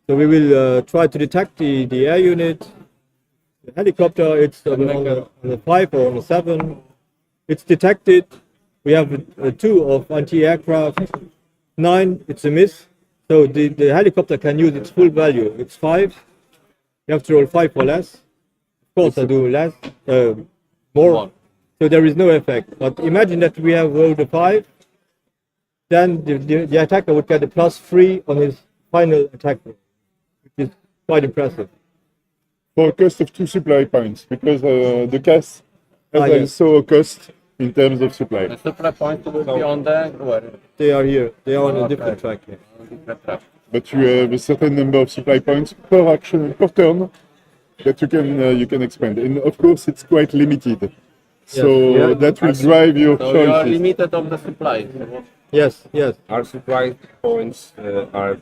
So we will try to detect the air unit. The helicopter, it's on the 5 or on the 7. It's detected. We have a 2 of anti-aircraft. 9, it's a miss. So the helicopter can use its full value. It's 5. You have to roll 5 or less. Of course, I do less, more. So there is no effect. But imagine that we have rolled a 5. Then the attacker would get a +3 on his final attack roll, which is quite impressive. For a cost of 2 supply points, because the CAS has yes. also a cost in terms of supply. The supply points will be on the where? They are here. They are on a different track here. Different track. But you have a certain number of supply points per action, per turn, that you can expand. And of course, it's quite limited. So Yeah. that will drive your So you are choices. limited of the supply. Yes, yes. Our supply points are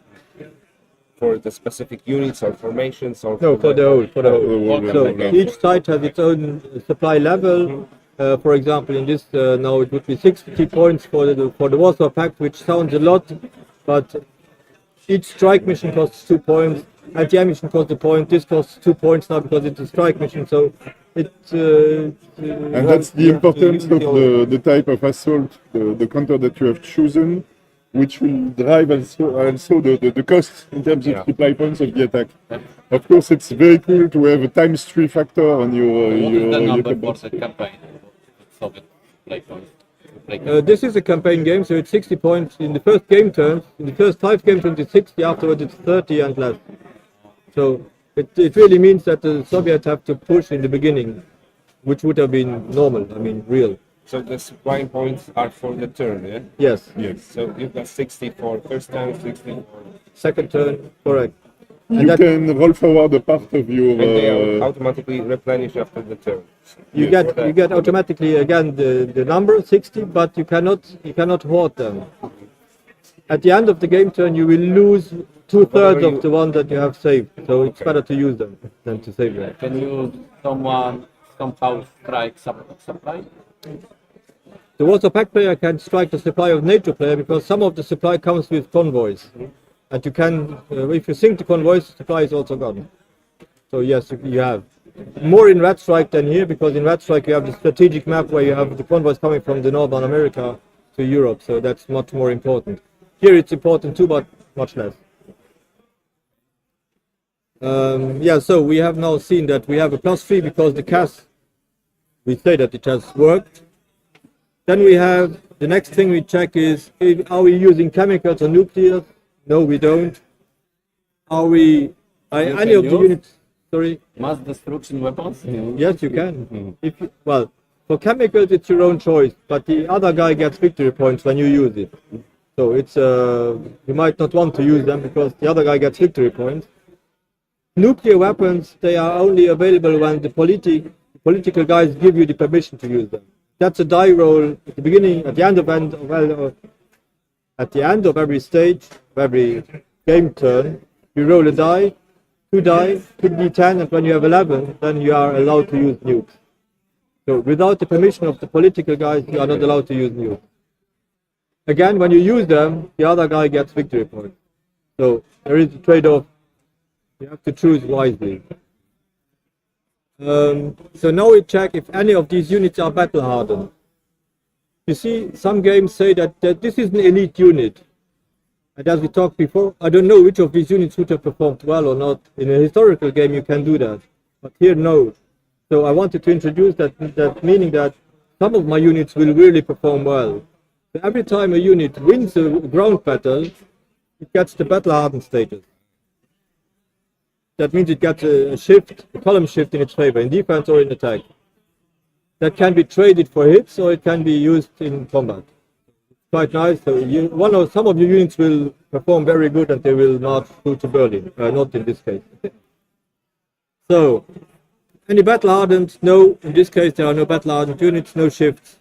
for the specific units or formations or No, for the whole. For the whole. whole. So Okay. each site has its own supply level. For example, in this now it would be 60 points for the Warsaw Pact, which sounds a lot, but each strike mission costs 2 points. Anti-air mission costs a point. This costs 2 points now because it's a strike mission. So it's And that's the importance of the type of assault, the counter that you have chosen, which will drive also the cost in terms of supply points of the attack. Of course, it's very cool to have a ×3 factor on What is the your number combat. for the campaign? Soviet play points. This is a campaign game, so it's 60 points in the first game turns. In the first 5 game turns, it's 60. Afterwards, it's 30 and less. So it really means that the Soviets have to push in the beginning, which would have been normal. I mean, real. So the supply points are for the turn, yeah? Yes. Yes. So you've got 60 for first turn, 60 for... Second turn, correct. You that- can roll forward a part of your. And they are automatically replenished after the turn. You get automatically again the number 60, but you cannot hoard them. At the end of the game turn, you will lose 2/3 of the one that you have saved. So it's better to use them than to save them. Can you somehow strike supply? The Warsaw Pact player can strike the supply of NATO player because some of the supply comes with convoys, and you can, if you sink the convoys, supply is also gone. So yes, you have more in Red Strike than here because in Red Strike you have the strategic map where you have the convoys coming from the Northern America to Europe. So that's much more important. Here it's important too, but much less. Yeah, so we have now seen that we have a +3 because the CAS, we say that it has worked. Then we have, the next thing we check is, are we using chemicals or nuclear? No, we don't. Are we, any of the units, sorry? Mass destruction weapons? Yes, you can. If you, well, for chemicals it's your own choice, but the other guy gets victory points when you use it. So it's, you might not want to use them because the other guy gets victory points. Nuclear weapons, they are only available when the political guys give you the permission to use them. That's a die roll at the beginning, at the end of every stage, of every game turn. You roll a die, 2 die, 2d10, and when you have 11, then you are allowed to use nukes. So without the permission of the political guys, you are not allowed to use nukes. Again, when you use them, the other guy gets victory points. So there is a trade-off. You have to choose wisely. So now we check if any of these units are battle hardened. You see, some games say that this is an elite unit. And as we talked before, I don't know which of these units would have performed well or not. In a historical game, you can do that, but here, no. So I wanted to introduce that meaning that some of my units will really perform well. So every time a unit wins a ground battle, it gets the battle-hardened status. That means it gets a shift, a column shift in its favor, in defense or in attack. That can be traded for hits or it can be used in combat. Quite nice. So some of your units will perform very good and they will march through to Berlin. Not in this case. So, any battle hardened? No. In this case, there are no battle hardened units, no shifts.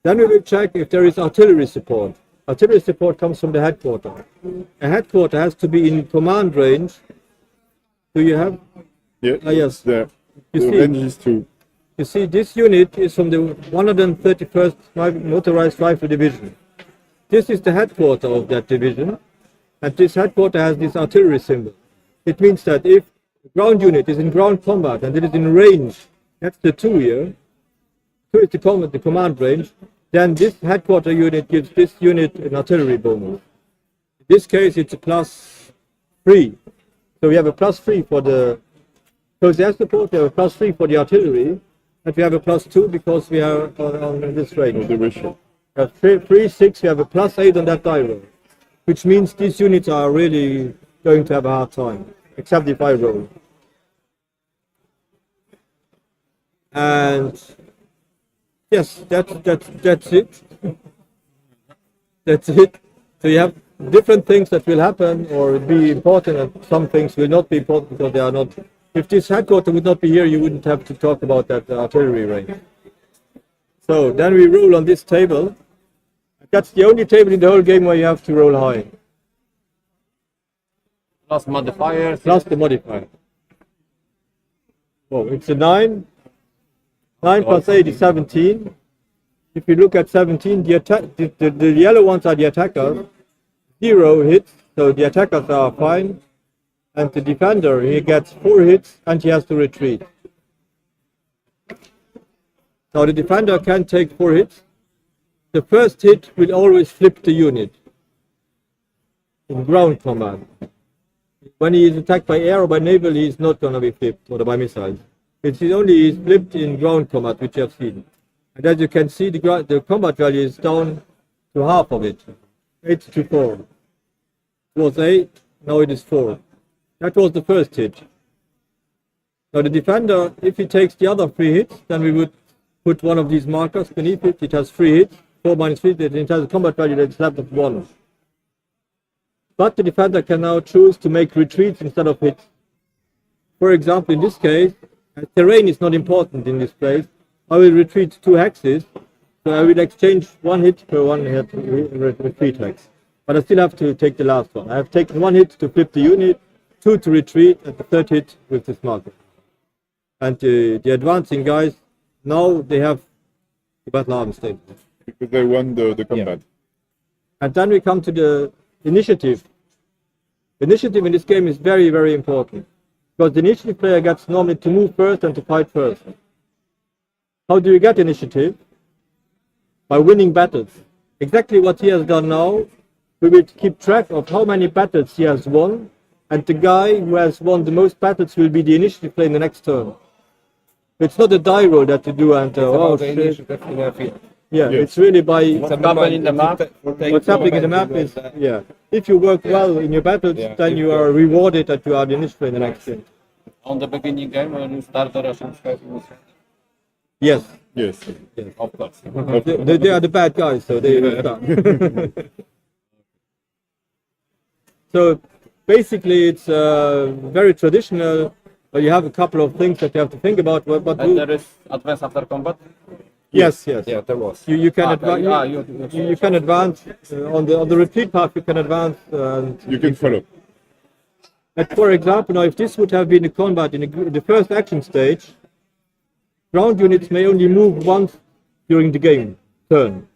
Then we will check if there is artillery support. Artillery support comes from the headquarter. A headquarter has to be in command range. Do you have? Yeah. Yes. The see- range is 2. You see, this unit is from the 131st Motorized Rifle Division. This is the headquarter of that division, and this headquarter has this artillery symbol. It means that if the ground unit is in ground combat and it is in range, that's the 2 here, 2 is the command range, then this headquarter unit gives this unit an artillery bonus. In this case, it's a +3. So we have a +3 for the close air support, we have a +3 for the artillery, and we have a +2 because we are on this range. The ratio. We have 3, 6, we have a +8 on that die roll, which means these units are really going to have a hard time, except if I roll. And yes, that's it. That's it. So you have different things that will happen or be important, and some things will not be important because they are not. If this headquarter would not be here, you wouldn't have to talk about that artillery range. So then we roll on this table. That's the only table in the whole game where you have to roll high. Plus modifiers. Plus the modifier. Oh, it's a 9. 9 plus 8 is 17. If you look at 17, the yellow ones are the attackers. 0 hits, so the attackers are fine. And the defender, he gets 4 hits and he has to retreat. Now the defender can take 4 hits. The first hit will always flip the unit in ground combat. When he is attacked by air or by naval, he is not going to be flipped, or by missiles. It's only flipped in ground combat, which you have seen. And as you can see, the combat value is down to half of it. 8 to 4. It was 8, now it is 4. That was the first hit. Now the defender, if he takes the other 3 hits, then we would put one of these markers beneath it. It has 3 hits, 4 minus 3, it has a combat value that is left at 1. But the defender can now choose to make retreats instead of hits. For example, in this case, terrain is not important in this place. I will retreat 2 hexes, so I will exchange 1 hit per 1 hit retreat hex. But I still have to take the last one. I have taken 1 hit to flip the unit, 2 to retreat, and the 3rd hit with this marker. And the advancing guys, now they have the battle arm state. Because they won the combat. And then we come to the initiative. Initiative in this game is very, very important. Because the initiative player gets normally to move first and to fight first. How do you get initiative? By winning battles. Exactly what he has done now. We will keep track of how many battles he has won. And the guy who has won the most battles will be the initiative player in the next turn. It's not a die roll that you do and oh shit. Yeah, it's really by What's happening in the map? what's happening in the map is if you work well in your battles, then you are rewarded that you are the initiative in the next game. On the beginning game when you start the Russian sky. Yes, Yes. Of course. they are the bad guys, so they will start. So basically, it's very traditional. But you have a couple of things that you have to think about. But And there is advance after combat? yes. Yeah, there was. You can Okay. you can advance on the retreat path. You can advance. And You can follow. but for example, now if this would have been a combat in the first action stage, ground units may only move once during the game turn.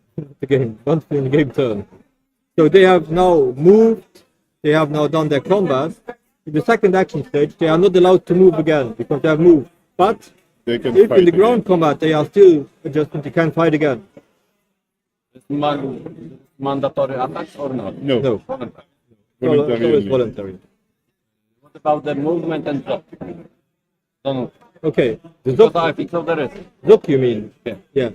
Once during the game turn. So they have now moved. They have now done their combat. In the second action stage, they are not allowed to move again because they have moved. But They can if fight in the again. ground combat they are still adjusted, they can fight again. Mandatory attacks or not? No. No. Voluntary So it's only. voluntary. What about the movement and drop? Don't know. Okay. The Because Zok, I think so there is. Zok you mean? Yeah. Yeah.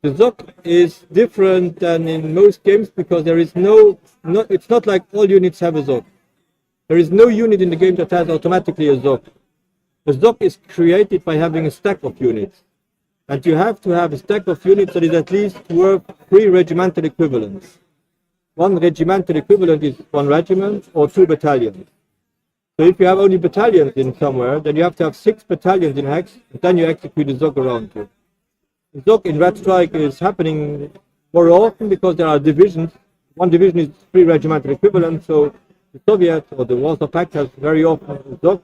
The Zok is different than in most games because there is no, it's not like all units have a Zok. There is no unit in the game that has automatically a Zok. A Zok is created by having a stack of units. And you have to have a stack of units that is at least worth 3 regimental equivalents. 1 regimental equivalent is 1 regiment or 2 battalions. So if you have only battalions in somewhere, then you have to have 6 battalions in Hex, and then you execute the Zok around you. The Zok in Red Strike is happening more often because there are divisions. 1 division is 3 regimental equivalents, so the Soviet or the Warsaw Pact has very often a Zok.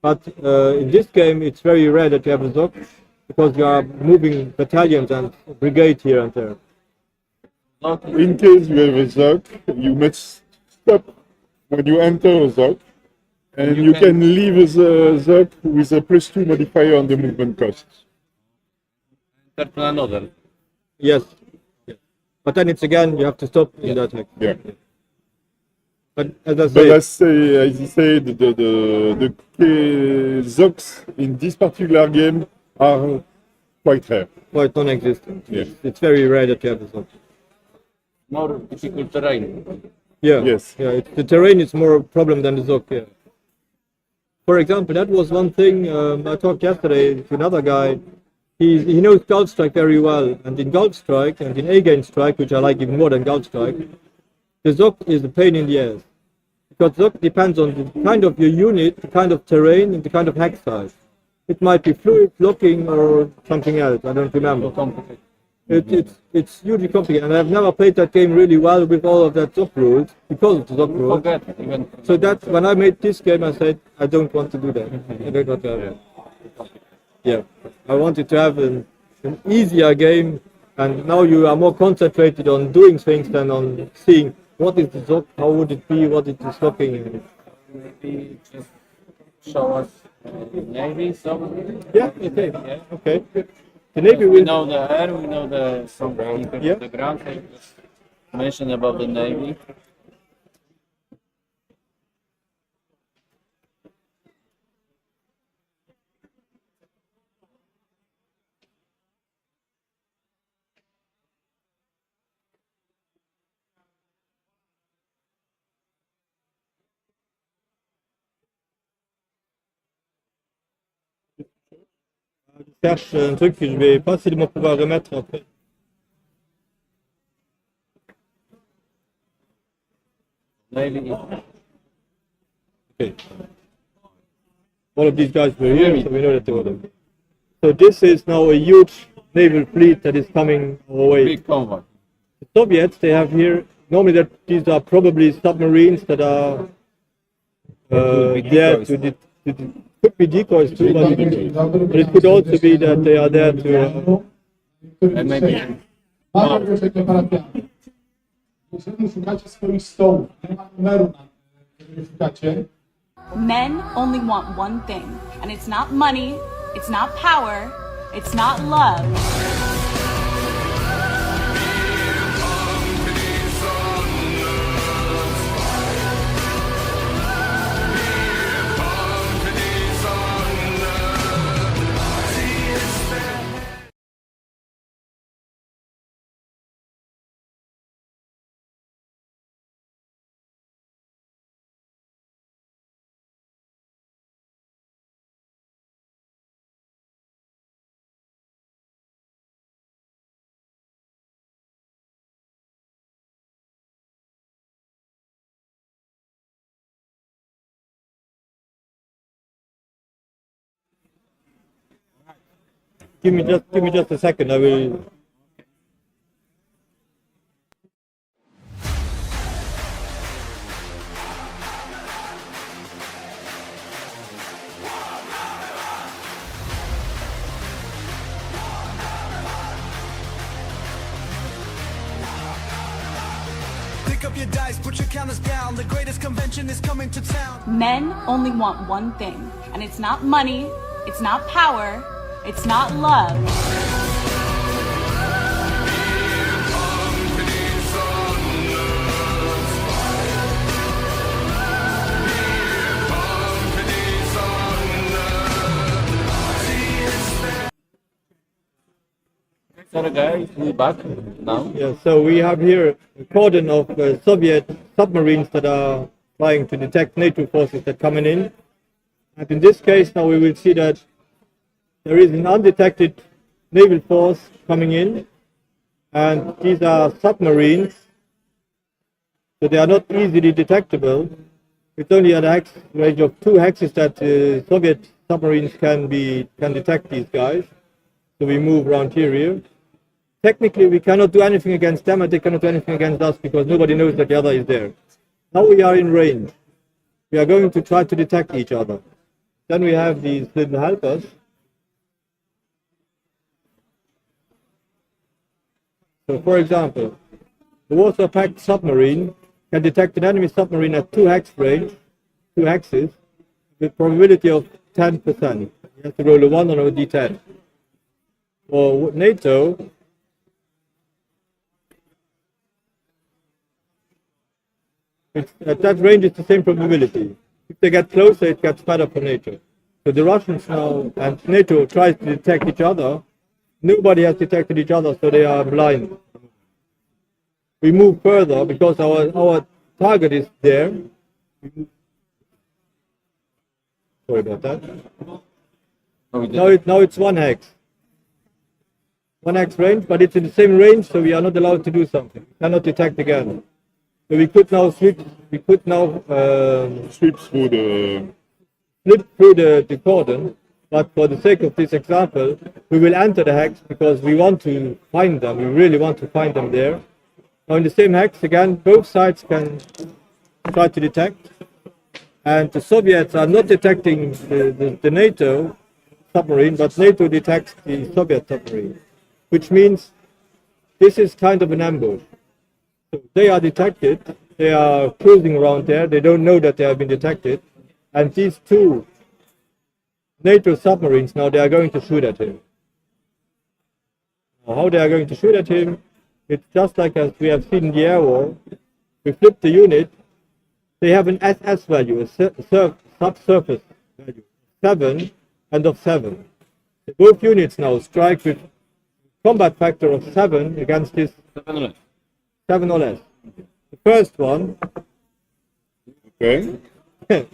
But in this game, it's very rare that you have a Zok because you are moving battalions and brigades here and there. In case you have a Zok, you must stop when you enter a Zok, and you can leave a Zok with a +2 modifier on the movement cost. Start to another. Yes. Yes. But then it's again, you have to stop in that Hex. Yeah. But as I But say, as you said, the Zoks in this particular game are quite rare. quite non-existent. Yeah. It's very rare that you have a Zok. More difficult terrain. Yeah. Yes. Yeah. The terrain is more a problem than the Zok. Yeah. For example, that was one thing I talked yesterday to another guy. He knows Gulf Strike very well, and in Gulf Strike and in A-Gain Strike, which I like even more than Gulf Strike, the Zok is a pain in the ass. Because Zok depends on the kind of your unit, the kind of terrain, and the kind of hex size. It might be fluid, blocking, or something else, I don't remember. It's hugely complicated, and I've never played that game really well with all of that Zok rules, because of the Zok rules. Forget even. So that when I made this game, I said, I don't want to do that. I don't want to have it. Yeah, I wanted to have an easier game, and now you are more concentrated on doing things than on seeing what is the Zok, how would it be, what it is looking. Maybe just show us Navy, so. Yeah, okay, Yeah. okay. The Navy We will. know the air, we know the some Yeah. the ground. So just mention about the Navy. Je cherche un truc que je vais pas facilement pouvoir remettre après. Navy. Okay. All of these guys were here, so we know that they were there. So this is now a huge naval fleet that is coming our way. Big convoy. The Soviets, they have here, normally that these are probably submarines that are there to could be decoys too, but it could also be that they are there to And maybe Bardzo proszę parafianie. Jeżeli szukacie swoich stołów, nie ma numeru na którym szukacie, Men only want one thing, and it's not money, it's not power, it's not love. give me just a second, I will. Pick up your dice, put your counters down. The greatest convention is coming to town. Men only want one thing, and it's not money, it's not power, it's not love. Sergei, we back now. Yeah, so we have here a cordon of Soviet submarines that are trying to detect NATO forces that coming in. And in this case, now we will see that there is an undetected naval force coming in, and these are submarines, so they are not easily detectable. It's only at a hex range of 2 hexes that Soviet submarines can detect these guys. So we move around here. Technically, we cannot do anything against them, and they cannot do anything against us because nobody knows that the other is there. Now we are in range. We are going to try to detect each other. Then we have these little helpers. So, for example, the Warsaw Pact submarine can detect an enemy submarine at 2 hex range, 2 hexes, with probability of 10%. You have to roll a 1 on a d10. For NATO, at that range it's the same probability. If they get closer, it gets better for NATO. So the Russians now and NATO tries to detect each other. Nobody has detected each other, so they are blind. We move further because our target is there. Sorry about that. Now it's 1 hex. 1 hex range, but it's in the same range, so we are not allowed to do something. We cannot detect again. So we could now sweep. We could now Sweep through the. flip through the cordon. But for the sake of this example, we will enter the hex because we want to find them. We really want to find them there. Now in the same hex again, both sides can try to detect. And the Soviets are not detecting the NATO submarine, but NATO detects the Soviet submarine, which means this is kind of an ambush. So they are detected, they are cruising around there, they don't know that they have been detected, and these 2 NATO submarines, now they are going to shoot at him. Now, how they are going to shoot at him, it's just like as we have seen in the air war. We flip the unit, they have an SS value, a subsurface value, 7 and of 7. So both units now strike with combat factor of 7 against this 7 or less. The first one, Okay.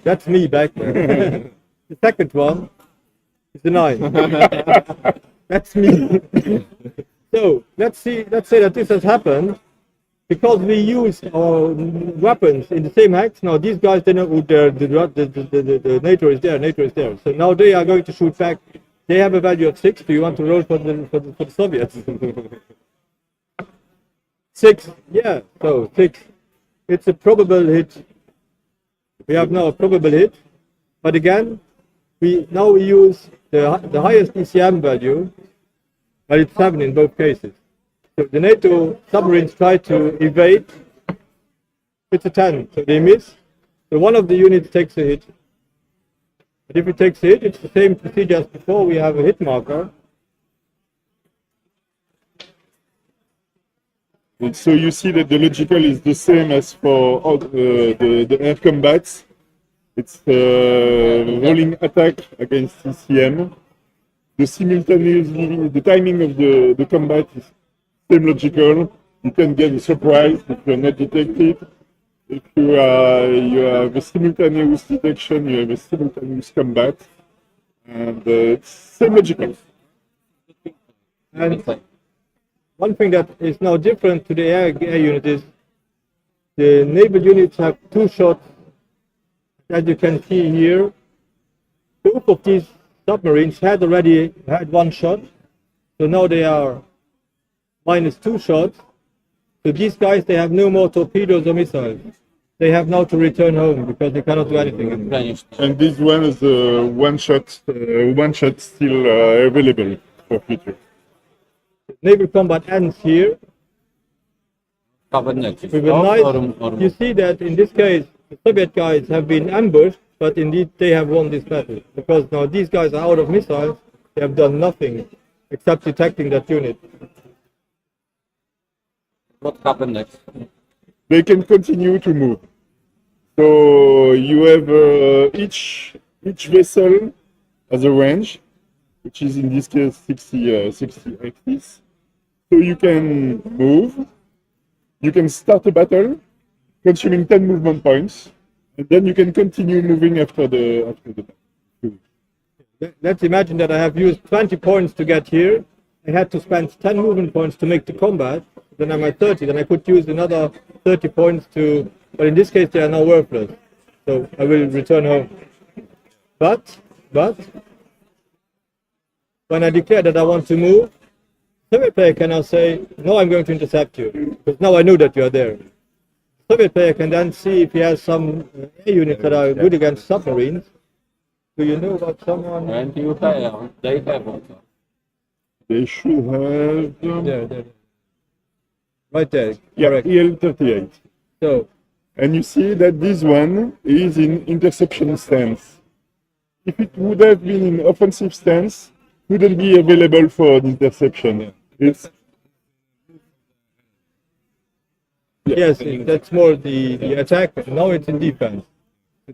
that's me back there. The second one is the 9. That's me. So let's say that this has happened because we used our weapons in the same hex. Now these guys, they know the NATO is there. NATO is there. So now they are going to shoot back. They have a value of 6. Do you want to roll for the Soviets? 6. Yeah. So 6. It's a probable hit. We have now a probable hit, but again, we use the highest ECM value, but it's 7 in both cases. So the NATO submarines try to evade. It's a 10, so they miss. So one of the units takes a hit. But if it takes a hit, it's the same procedure as before. We have a hit marker. And so you see that the logical is the same as for all the air combats. It's rolling attack against ECM. The timing of the combat is same logical. You can get a surprise if you're not detected. If you have a simultaneous detection, you have a simultaneous combat, and it's same logical. And one thing that is now different to the air unit is the naval units have 2 shots. As you can see here, both of these submarines had already had 1 shot, so now they are -2 shots. So these guys, they have no more torpedoes or missiles. They have now to return home because they cannot do anything. And this one is one shot still available for future. Naval combat ends here. Cabinet. With a nice, you see that in this case, the Soviet guys have been ambushed, but indeed they have won this battle. Because now these guys are out of missiles, they have done nothing except detecting that unit. What happened next? They can continue to move. So you have each vessel has a range, which is in this case 60 axis. So you can move, you can start a battle, consuming 10 movement points, and then you can continue moving after the battle. Let's imagine that I have used 20 points to get here. I had to spend 10 movement points to make the combat. Then I'm at 30. Then I could use another 30 points to, but in this case they are now worthless. So I will return home. But when I declare that I want to move, Soviet player can now say, no, I'm going to intercept you, because now I know that you are there. Soviet player can then see if he has some air units that are good against submarines. Do you know about someone? And you have, they have also. They should have... There. Right there, yeah, correct. EL-38. So, And you see that this one is in interception stance. If it would have been in offensive stance, it wouldn't be available for the interception. It's yes, that's more the attack. Now it's in defense.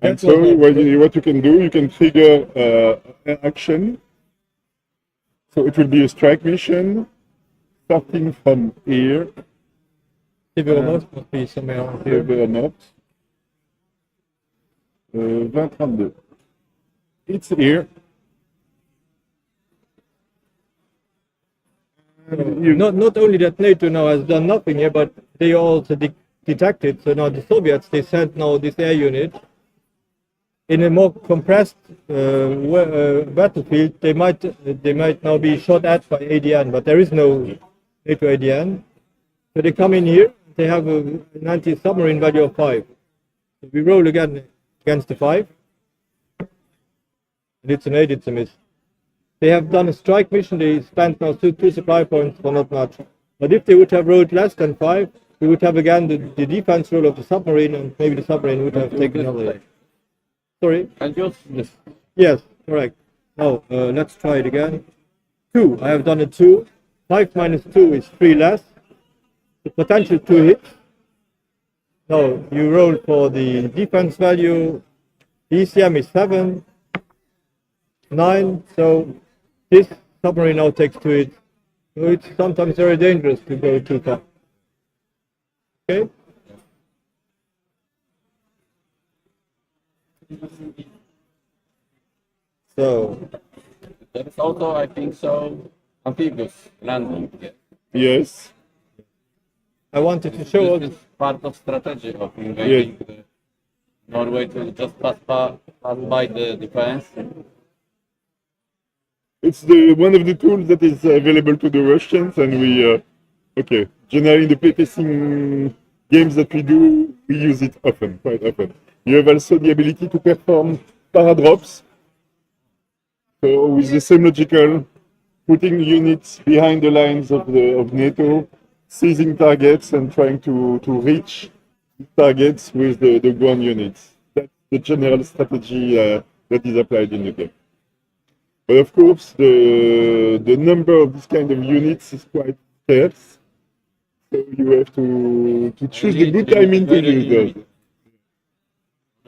and so what you can do, you can trigger an action. So it will be a strike mission starting from here. Civil must be somewhere around here. Here not. 2032. It's here. Not only that NATO now has done nothing here, but they also detected. So now the Soviets, they sent now this air unit in a more compressed battlefield. They might now be shot at by ADN, but there is no NATO ADN. So they come in here. They have an anti-submarine value of 5. So we roll again against the 5. And it's an 8, it's a miss. They have done a strike mission. They spent now 2 supply points for not much. But if they would have rolled less than 5, we would have again the defense roll of the submarine, and maybe the submarine would have taken another. Sorry? And just this. Yes, correct. Now, let's try it again. 2. I have done a 2. 5 minus 2 is 3 less. The potential 2 hits. Now, you roll for the defense value. The ECM is 7. 9. So, this submarine now takes 2 hits. So, it's sometimes very dangerous to go too far. Okay? So, There is also, I think so, amphibious landing. Yeah. Yes. I wanted to show This us. is part of strategy of invading Norway to just pass by the defense. It's one of the tools that is available to the Russians, and we, generally in the playtesting games that we do, we use it often, quite often. You have also the ability to perform paradrops. So with the same logical, putting units behind the lines of NATO, seizing targets and trying to reach targets with the ground units. That's the general strategy that is applied in the game. But of course, the number of this kind of units is quite scarce. So you have to choose the good timing to use those.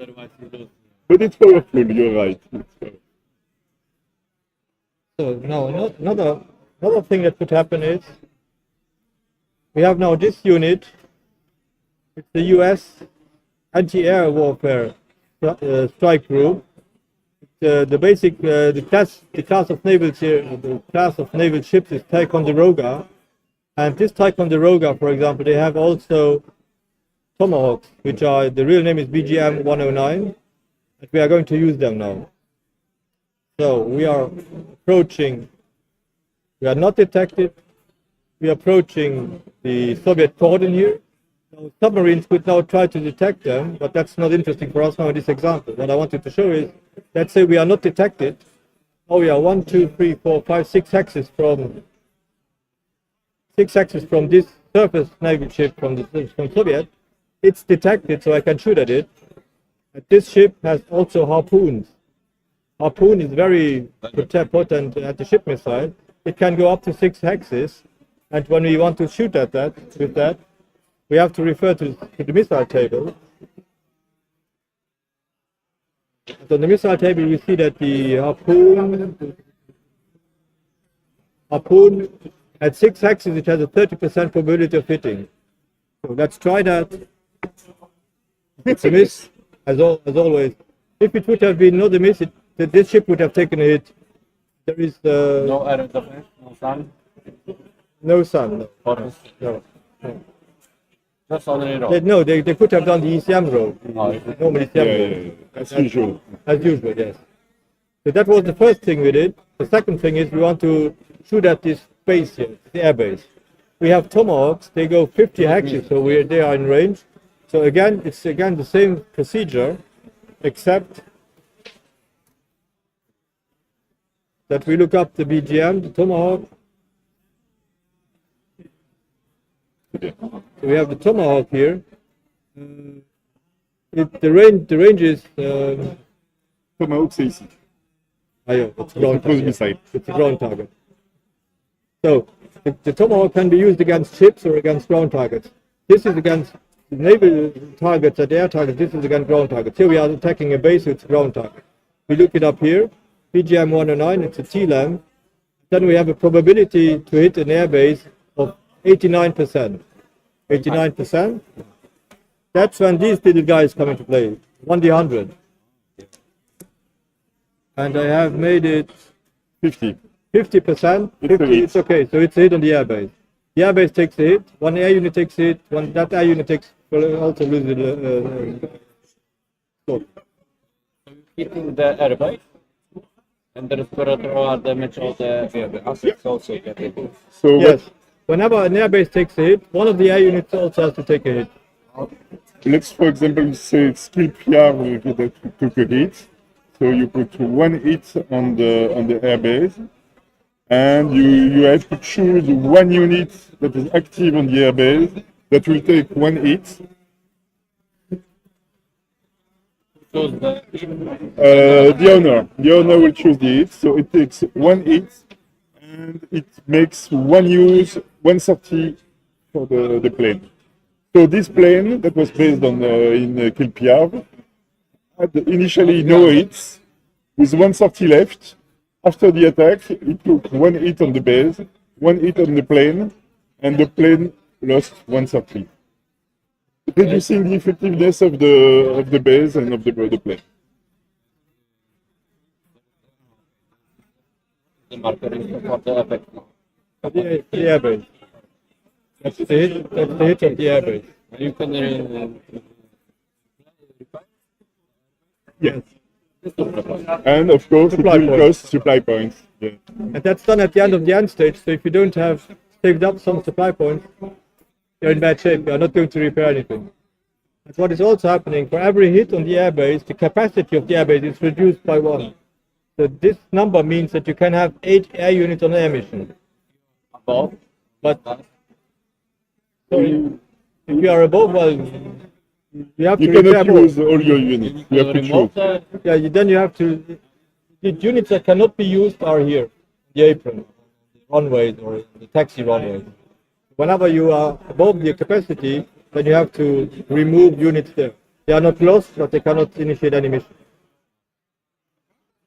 Otherwise, you lose. But it's powerful, you're right. It's powerful. So now another thing that could happen is we have now this unit. It's the U.S. anti-air warfare strike group. The class of naval ships is Ticonderoga, and this Ticonderoga, for example, they have also Tomahawks, which are, the real name is BGM 109, and we are going to use them now. So we are approaching, we are not detected, we are approaching the Soviet cordon here. So submarines could now try to detect them, but that's not interesting for us now in this example. What I wanted to show is, let's say we are not detected. Now we are 1, 2, 3, 4, 5, 6 hexes from this surface naval ship from Soviet. It's detected, so I can shoot at it. And this ship has also harpoons. Harpoon is very potent anti-ship missile. It can go up to 6 hexes, and when we want to shoot at that, with that, we have to refer to the missile table. And on the missile table, we see that the harpoon At 6 hexes, it has a 30% probability of hitting. So let's try that. It's a miss, as always. If it would have been not a miss, this ship would have taken a hit. There is No air defense, no sun. no sun. No. Forest. No. Just only roll. No, they could have done the ECM roll. Oh, The normal ECM Yeah, roll. yeah, yeah. As usual. As usual, yes. So that was the first thing we did. The second thing is we want to shoot at this base here, the air base. We have tomahawks, they go 50 hexes, so they are in range. So again, it's the same procedure, except that we look up the BGM, the tomahawk. So we have the tomahawk here. The range is Tomahawk, c'est ici. it's a ground Close target. missile. It's a ground target. So the tomahawk can be used against ships or against ground targets. This is against naval targets and air targets. This is against ground targets. Here we are attacking a base, so it's a ground target. We look it up here. PGM 109, it's a TLAM. Then we have a probability to hit an air base of 89%. 89%. That's when these little guys come into play. 1d100. And I have made it 50. 50%. It's a 50, hit. it's okay. So it's a hit on the airbase. The airbase takes a hit. One air unit takes a hit. That air unit takes also loses Hitting the airbase. And the respiratory damage of the Assets also get it. So yes. Whenever an airbase takes a hit, one of the air units also has to take a hit. let's, for example, say skill PR that took a hit. So you put one hit on the airbase, and you have to choose one unit that is active on the airbase that will take one hit. The owner will choose the hit, so it takes one hit, and it makes one use 130 for the plane. So this plane that was based on in Kilpiarv had initially no hits, with 130 left. After the attack, it took one hit on the base, one hit on the plane, and the plane lost 130. Reducing the effectiveness of the base and of the plane. The marker is for the effect. The airbase. That's the hit of the airbase. You can Yes. And of course, Supply it will points. cost supply points. Yeah. And that's done at the end of the end stage, so if you don't have saved up some supply points, you're in bad shape. You're not going to repair anything. That's what is also happening. For every hit on the airbase, the capacity of the airbase is reduced by 1. So this number means that you can have 8 air units on an air mission. above. But so if you are above, well, you have You to repair cannot more. use all your units. You have to choose. Then you have to. The units that cannot be used are here, the apron, runways, or the taxi runways. Whenever you are above the capacity, then you have to remove units there. They are not lost, but they cannot initiate any mission.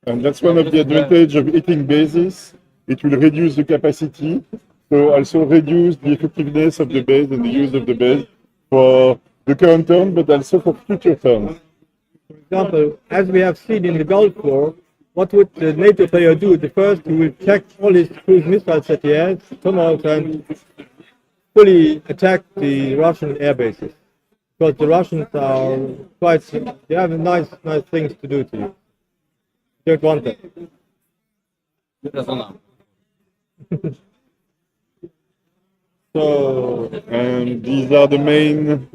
And that's one of the advantages of hitting bases. It will reduce the capacity, so also reduce the effectiveness of the base and the use of the base for the current turn, but also for future turns. For example, as we have seen in the Gulf War, what would the NATO player do? The first, he will check all his cruise missiles that he has, tomahawk, and fully attack the Russian air bases. Because the Russians are quite, they have nice things to do to you. You don't want that. So, And these are the main.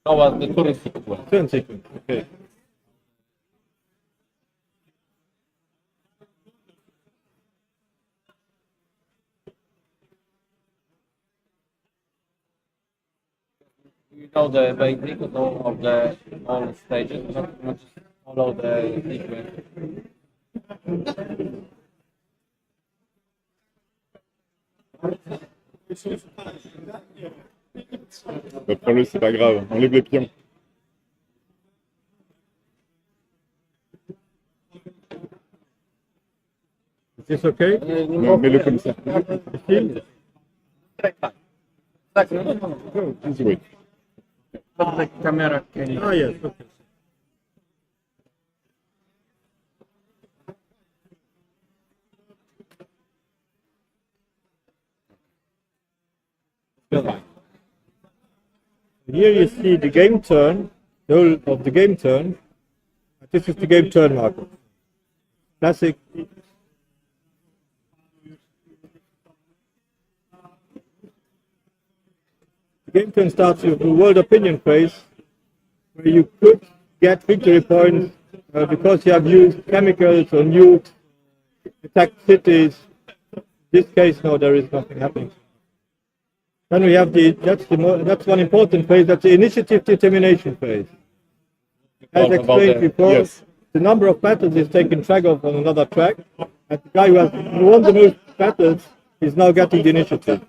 How was the turn sequence? turn sequence. Okay. You know the basic of the all stages, not just follow the sequence. Prends-le, c'est pas grave. Enlève les pions. It's okay? Non, mets-le comme ça. Ici? Oui. Ah, yes, okay. Here you see the game turn, the whole of the game turn. This is the game turn marker. Classic. The game turn starts with the world opinion phase, where you could get victory points because you have used chemicals or nukes, attacked cities. In this case, no, there is nothing happening. Then we have that's one important phase, that's the initiative determination phase. As explained before, yes. the number of battles is taken track of on another track, and the guy who won the most battles is now getting the initiative.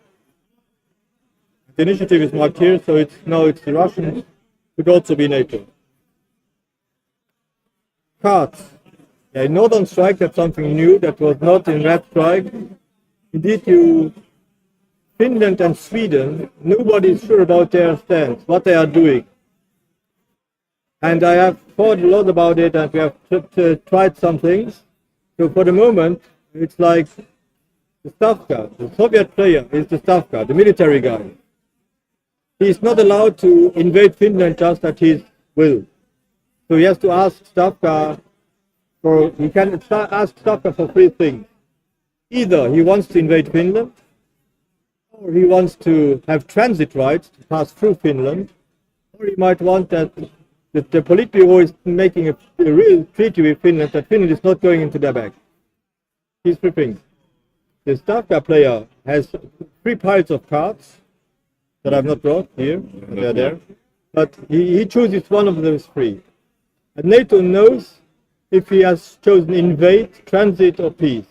The initiative is marked here, so it's the Russians, could also be NATO. Cards. Yeah, in Northern Strike, that's something new that was not in Red Strike. Indeed, Finland and Sweden, nobody is sure about their stance, what they are doing. And I have thought a lot about it, and we have tried some things. So for the moment, it's like the Stavka, the Soviet player is the Stavka, the military guy. He is not allowed to invade Finland just at his will. So he has to ask Stavka he can ask Stavka for three things. Either he wants to invade Finland, or he wants to have transit rights to pass through Finland, or he might want that the Politburo is making a real treaty with Finland that Finland is not going into their bag. These three things. The Stavka player has 3 piles of cards that I've not brought here, they're there, but he chooses one of those 3. And NATO knows if he has chosen invade, transit, or peace.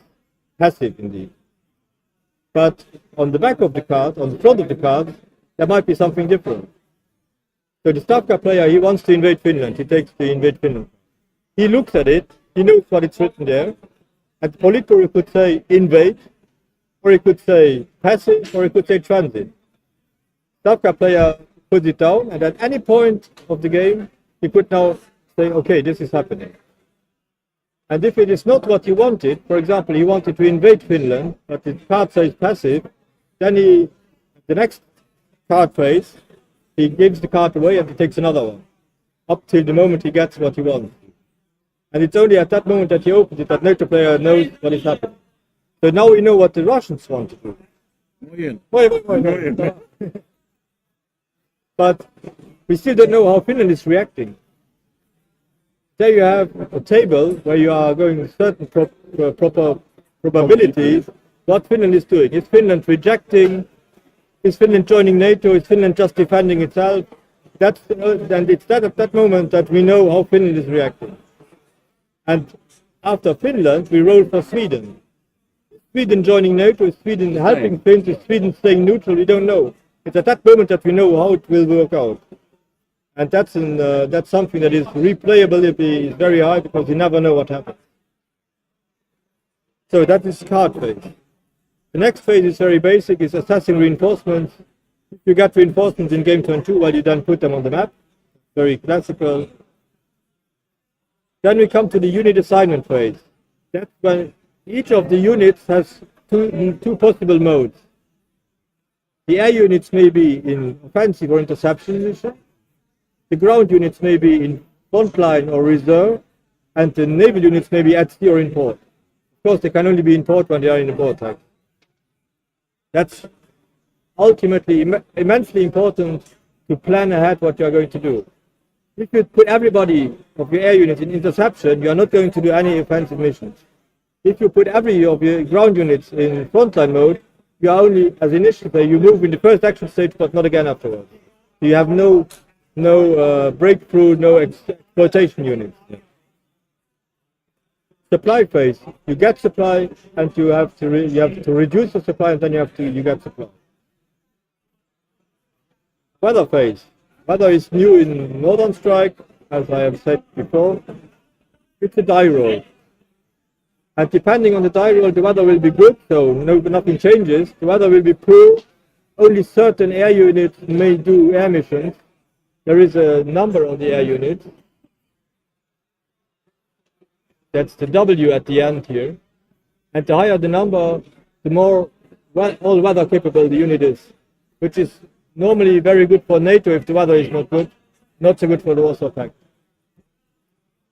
Passive indeed. But on the back of the card, on the front of the card, there might be something different. So the Stavka player, he wants to invade Finland. He takes the invade Finland. He looks at it, he knows what it's written there, and the Politburo could say invade, or he could say passive, or he could say transit. Stavka player puts it down, and at any point of the game, he could now say, okay, this is happening. And if it is not what he wanted, for example, he wanted to invade Finland, but the card says passive, then the next card phase, he gives the card away and he takes another one, up till the moment he gets what he wants. And it's only at that moment that he opens it that NATO player knows what is happening. So now we know what the Russians want to do. But we still don't know how Finland is reacting. There you have a table where you are going certain proper probabilities what Finland is doing. Is Finland rejecting? Is Finland joining NATO? Is Finland just defending itself? And it's at that moment that we know how Finland is reacting. And after Finland, we roll for Sweden. Is Sweden joining NATO? Is Sweden helping Finland? Is Sweden staying neutral? We don't know. It's at that moment that we know how it will work out. And that's something that is replayability is very high because you never know what happens. So that is card phase. The next phase is very basic, is assessing reinforcements. If you get reinforcements in game turn 2, well, you then put them on the map. Very classical. Then we come to the unit assignment phase. That's when each of the units has two possible modes. The air units may be in offensive or interception mission. The ground units may be in frontline or reserve, and the naval units may be at sea or in port. Of course, they can only be in port when they are in the port type. That's ultimately immensely important to plan ahead what you are going to do. If you put everybody of your air units in interception, you are not going to do any offensive missions. If you put every of your ground units in frontline mode, you are only, as initially, you move in the first action stage, but not again afterwards. You have no breakthrough, no exploitation units. Supply phase. You get supply, and you have to reduce the supply, and then you get supply. Weather phase. Weather is new in Northern Strike, as I have said before. It's a die roll. And depending on the die roll, the weather will be good, so nothing changes. The weather will be poor. Only certain air units may do air missions. There is a number on the air unit. That's the W at the end here. And the higher the number, the more all-weather capable the unit is, which is normally very good for NATO if the weather is not good, not so good for the Warsaw Pact.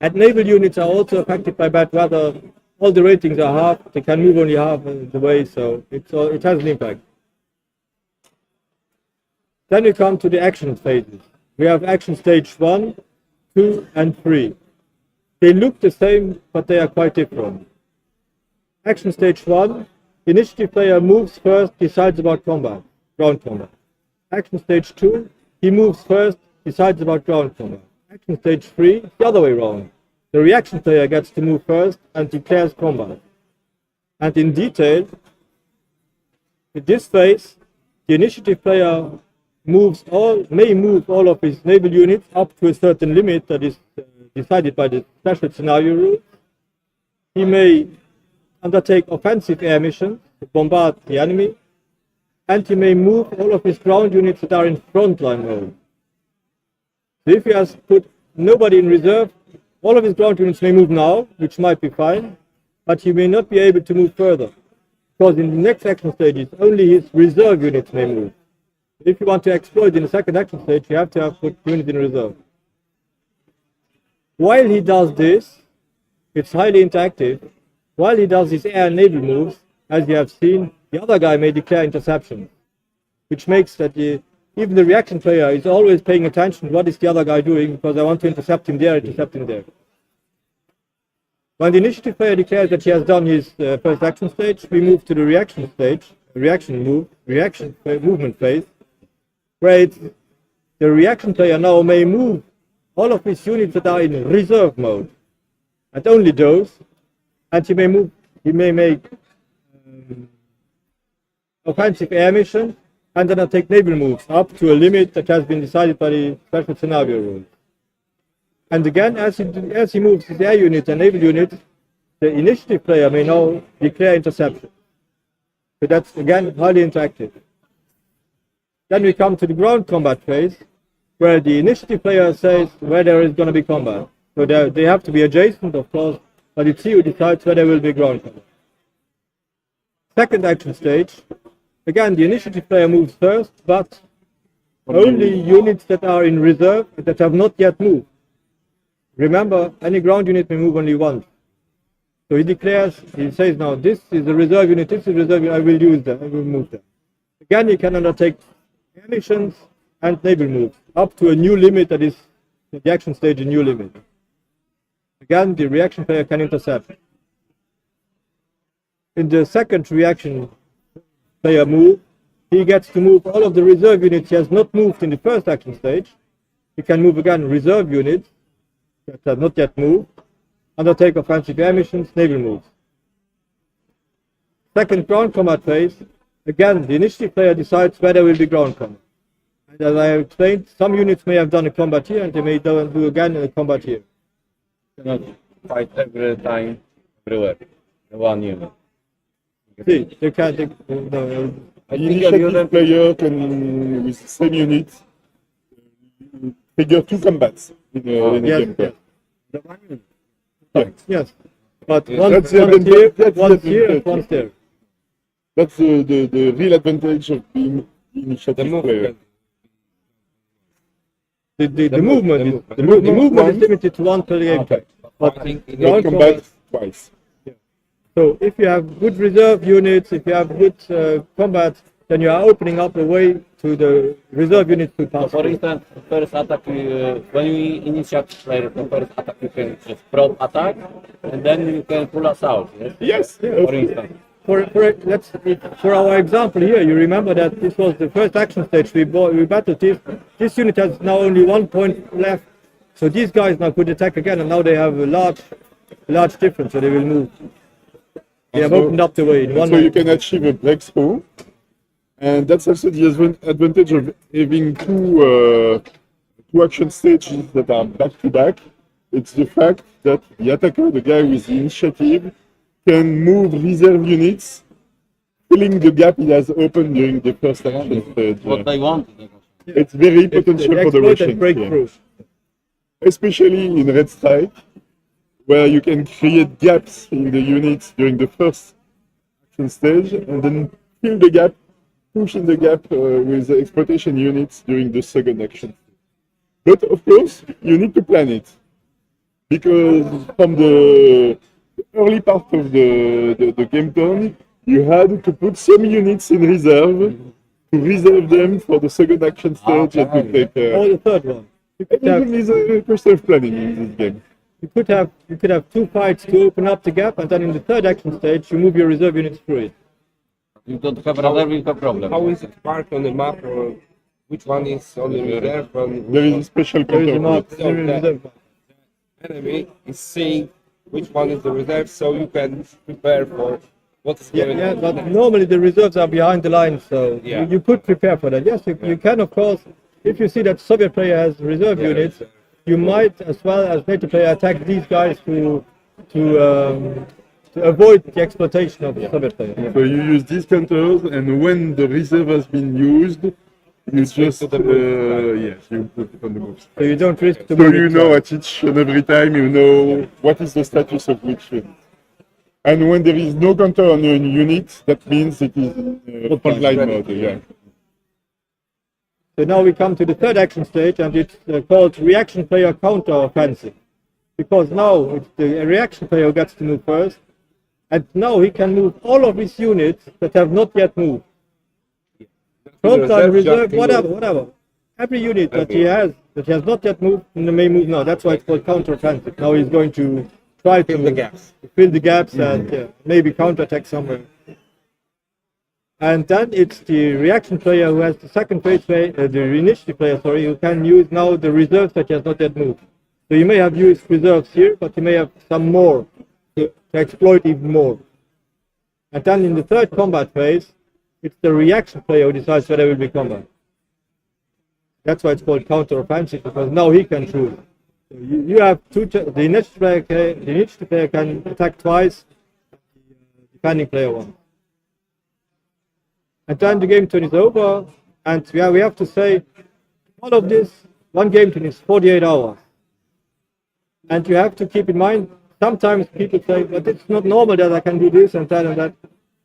And naval units are also affected by bad weather. All the ratings are half, they can move only half the way, so it has an impact. Then we come to the action phases. We have action stage 1, 2, and 3. They look the same, but they are quite different. Action stage 1, the initiative player moves first, decides about combat, ground combat. Action stage 2, he moves first, decides about ground combat. Action stage 3, the other way around. The reaction player gets to move first and declares combat. And in detail, in this phase, the initiative player may move all of his naval units up to a certain limit that is decided by the special scenario rule. He may undertake offensive air missions to bombard the enemy, and he may move all of his ground units that are in frontline mode. So if he has put nobody in reserve, all of his ground units may move now, which might be fine, but he may not be able to move further, because in the next action stages, only his reserve units may move. If you want to exploit in the second action stage, you have to have put units in reserve. While he does this, it's highly interactive. While he does his air and naval moves, as you have seen, the other guy may declare interception, which makes that even the reaction player is always paying attention to what is the other guy doing, because I want to intercept him there, intercept him there. When the initiative player declares that he has done his first action stage, we move to the reaction stage, movement phase, where the reaction player now may move all of his units that are in reserve mode, and only those, and he may make offensive air mission, and then take naval moves up to a limit that has been decided by the special scenario rules. And again, as he moves his air units and naval units, the initiative player may now declare interception. So that's again highly interactive. Then we come to the ground combat phase, where the initiative player says where there is going to be combat. So they have to be adjacent, of course, but it's he who decides where there will be ground combat. Second action stage, again, the initiative player moves first, but only units that are in reserve that have not yet moved. Remember, any ground unit may move only once. So he says now, this is a reserve unit, this is a reserve unit, I will use that, I will move that. Again, he can undertake air missions and naval moves, up to a new limit that is, in the action stage, a new limit. Again, the reaction player can intercept. In the second reaction player move, he gets to move all of the reserve units he has not moved in the first action stage. He can move again reserve units that have not yet moved, undertake offensive air missions, naval moves. Second ground combat phase, again, the initiative player decides where there will be ground combat. And as I have explained, some units may have done a combat here, and they may do again a combat here. Not fight every time, everywhere. One unit. See, they can. The initiative player can, with the same unit, trigger 2 combats in a game. Yes, but That's one's here, the one's there. That's the real advantage of being initiative player. The movement is limited to one per game. But ground Combat twice. So if you have good reserve units, if you have good combat, then you are opening up a way to the reserve units to pass. For instance, first attack, when we initiate player, the first attack you can just probe attack, and then you can pull us out. Yes. For instance. For our example here, you remember that this was the first action stage we battled this. This unit has now only 1 point left, so these guys now could attack again, and now they have a large difference, so they will move. They have opened up the way in one. So you can achieve a breakthrough, and that's also the advantage of having two action stages that are back to back. It's the fact that the attacker, the guy with the initiative, can move reserve units, filling the gap it has opened during the first action stage. What they want. It's very potential for the exploit and Russians. breakthrough. Especially in Red Strike, where you can create gaps in the units during the first action stage and then fill the gap, push in the gap with the exploitation units during the second action. But of course, you need to plan it. Because from the early part of the game turn, you had to put some units in reserve to reserve them for the second action stage and to take Or the third one. everything is a question of planning in this game. You could have two fights to open up the gap, and then in the third action stage, you move your reserve units through it. You don't have reserve, you have problem. How is it marked on the map, or which one is on the reserve? And There is a special There is a counter. mark. There is a reserve mark. enemy is seeing which one is the reserve, so you can prepare for what's Yeah, going yeah, on. but normally the reserves are behind the line, so Yeah. you could prepare for that. Yes, you can, of course. If you see that Soviet player has reserve units, you might, as well as NATO player, attack these guys to avoid the exploitation of the Soviet player. So you use these counters, and when the reserve has been used, you just yes, you put it on the move. So you don't risk to So move you it. know at each and every time you know what is the status of which unit. And when there is no counter on your unit, that means it is frontline mode. Yeah. So now we come to the third action stage, and it's called reaction player counter offensive. Because now it's the reaction player who gets to move first, and now he can move all of his units that have not yet moved. Frontline, reserve, whatever. Every unit that he has not yet moved may move now. That's why it's called counter offensive. Now he's going to try to fill the gaps and maybe counterattack somewhere. And then it's the reaction player who has the second phase, the initiative player, who can use now the reserves that he has not yet moved. So you may have used reserves here, but you may have some more to exploit even more. And then in the third combat phase, it's the reaction player who decides whether it will be combat. That's why it's called counter-offensive, because now he can choose. So you have the initiative player can attack twice, the defending player once. And then the game turn is over, and we have to say, all of this, one game turn is 48 hours. And you have to keep in mind, sometimes people say, but it's not normal that I can do this and that and that.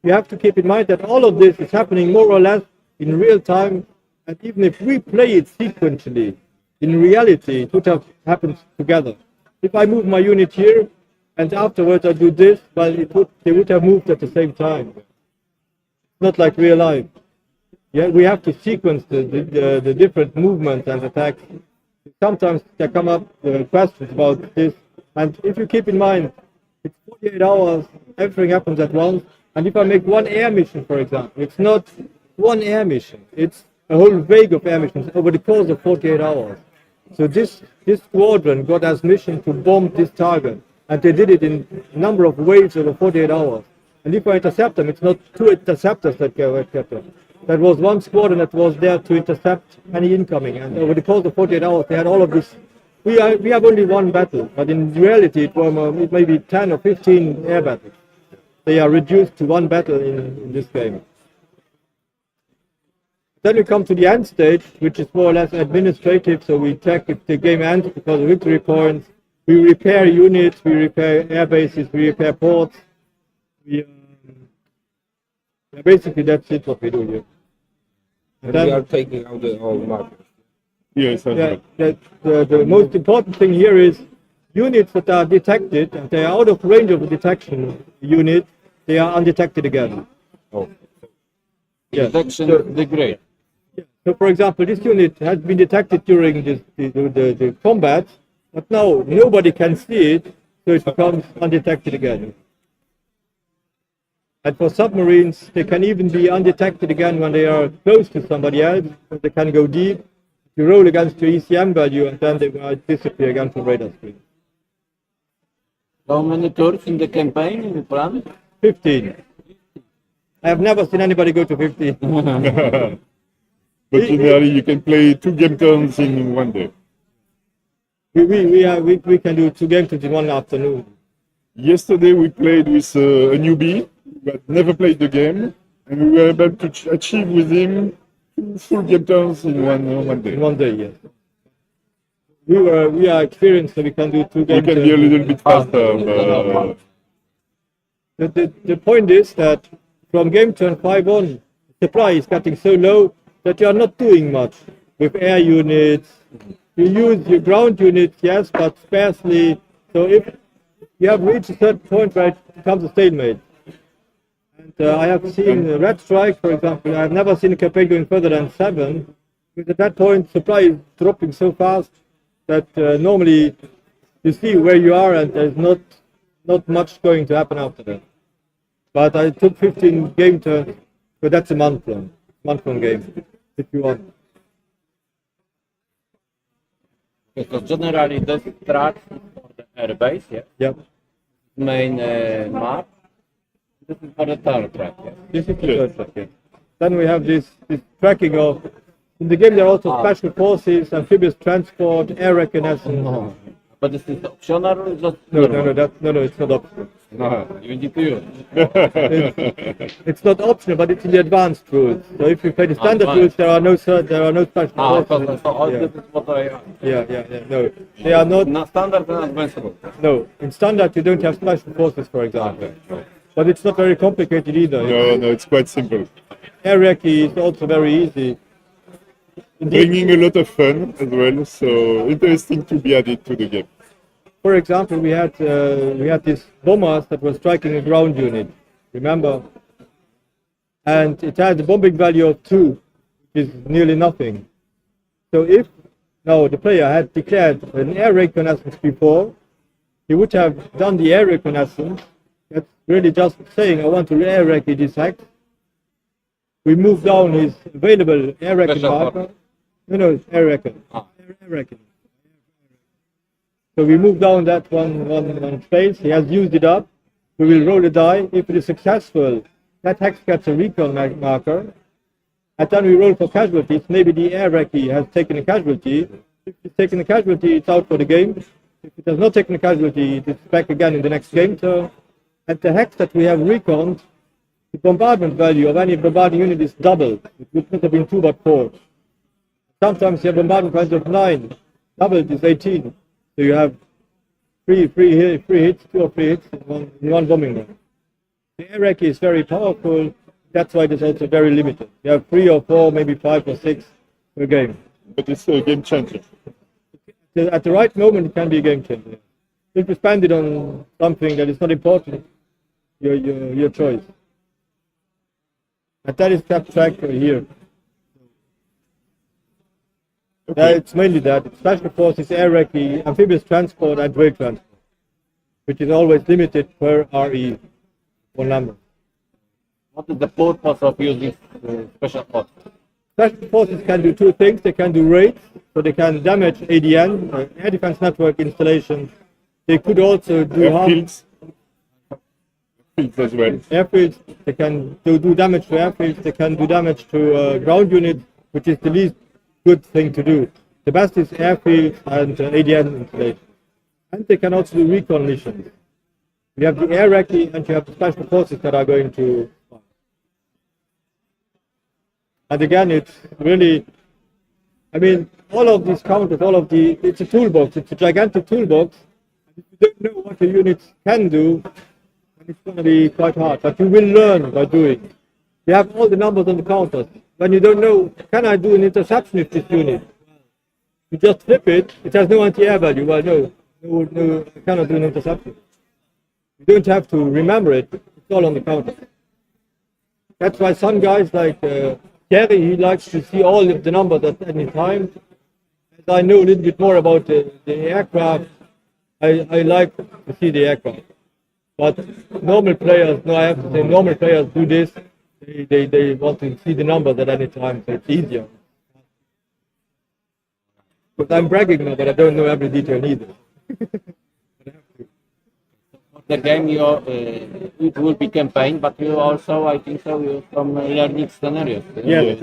You have to keep in mind that all of this is happening more or less in real time, and even if we play it sequentially, in reality it would have happened together. If I move my unit here, and afterwards I do this, well, they would have moved at the same time. Not like real life. Yeah, we have to sequence the different movements and attacks. Sometimes there come up questions about this, and if you keep in mind, it's 48 hours, everything happens at once, and if I make one air mission, for example, it's not one air mission, it's a whole vague of air missions over the course of 48 hours. So this squadron got as mission to bomb this target, and they did it in a number of waves over 48 hours. And if I intercept them, it's not two interceptors that kept them. That was one squadron that was there to intercept any incoming. And over the course of 48 hours, they had all of this. We have only one battle, but in reality, it may be 10 or 15 air battles. They are reduced to one battle in this game. Then we come to the end stage, which is more or less administrative. So we check if the game ends because of victory points. We repair units, we repair air bases, we repair ports. Basically, that's it what we do here. And we are taking out the whole market. Yes. The most important thing here is units that are detected and they are out of range of the detection unit, they are undetected again. Oh. Yeah. Detection degrade. So, for example, this unit has been detected during the combat, but now nobody can see it, so it becomes undetected again. And for submarines, they can even be undetected again when they are close to somebody else, so they can go deep. You roll against your ECM value, and then they might disappear again from radar screen. How many tours in the campaign in the plan? 15. I have never seen anybody go to 15. But generally, you can play 2 game turns in one day. We can do 2 game turns in one afternoon. Yesterday we played with a newbie who had never played the game, and we were able to achieve with him 2 full game turns in one day. In one day, yes. We are experienced, so we can do 2 We games. can be a little bit faster. But, The point is that from game turn 5 on, supply is getting so low that you are not doing much with air units. You use your ground units, yes, but sparsely. So if you have reached a certain point where it becomes a stalemate. And I have seen Red Strike, for example. I have never seen a campaign going further than 7. Because at that point, supply is dropping so fast that normally you see where you are and there's not much going to happen after that. But I took 15 game turns, so that's a month-long game, if you want. Okay, so generally this track is for the airbase, yeah? Yep. Main map. This is for the third track, yeah? This is the third track, yeah. Then we have this tracking of, in the game there are also special forces, amphibious transport, air reconnaissance. But this is optional or just No, it's not optional. No, you need to use. It's not optional, but it's in the advanced rules. So if you play the standard rules, there are no special forces. So all Yeah. this is what I Yeah. No, they are not. not standard and advanced rule. No, in standard you don't have special forces, for example. But it's not very complicated either. no, it's quite simple. Hierarchy is also very easy. Bringing a lot of fun as well, so interesting to be added to the game. For example, we had these bombers that were striking a ground unit. Remember? And it had a bombing value of 2, which is nearly nothing. So if now the player had declared an air reconnaissance before, he would have done the air reconnaissance. That's really just saying, I want to air recce this hex. We move down his available air recce Special marker. No, air recce. Air recce. So we move down that one space. He has used it up. We will roll a die. If it is successful, that hex gets a recon marker. And then we roll for casualties. Maybe the air recce has taken a casualty. If it's taken a casualty, it's out for the game. If it has not taken a casualty, it's back again in the next game turn. And the hex that we have reconned, the bombardment value of any bombarding unit is doubled. It would not have been 2 but 4. Sometimes you have bombardment value of 9. Doubled is 18. So you have three hits, 2 or 3 hits in one bombing run. The air recce is very powerful. That's why it is also very limited. You have 3 or 4, maybe 5 or 6 per game. But it's a game changer. At the right moment, it can be a game changer. If you spend it on something that is not important, your choice. And that is kept track here. It's mainly that. It's special forces, air recce, amphibious transport, and rail transport, which is always limited per RE, one number. What is the purpose of using special forces? Special forces can do 2 things. They can do raids, so they can damage ADN, air defense network installations. They could also do harm. Airfields as well. Airfields, they can do damage to airfields. They can do damage to ground units, which is the least good thing to do. The best is airfields and ADN installations. And they can also do recon missions. You have the air recce and you have the special forces that are going to. And again, it's really, I mean, all of these counters, it's a toolbox. It's a gigantic toolbox. If you don't know what the units can do, then it's going to be quite hard. But you will learn by doing. You have all the numbers on the counters. When you don't know, can I do an interception with this unit? You just flip it. It has no anti-air value. Well, no, I cannot do an interception. You don't have to remember it. It's all on the counter. That's why some guys like Thierry, he likes to see all of the numbers at any time. As I know a little bit more about the aircraft, I like to see the aircraft. But normal players, no, I have to say, normal players do this. They want to see the numbers at any time, so it's easier. But I'm bragging now, but I don't know every detail either. The game it will be campaign, but you also, I think so, use some learning scenarios. Yes.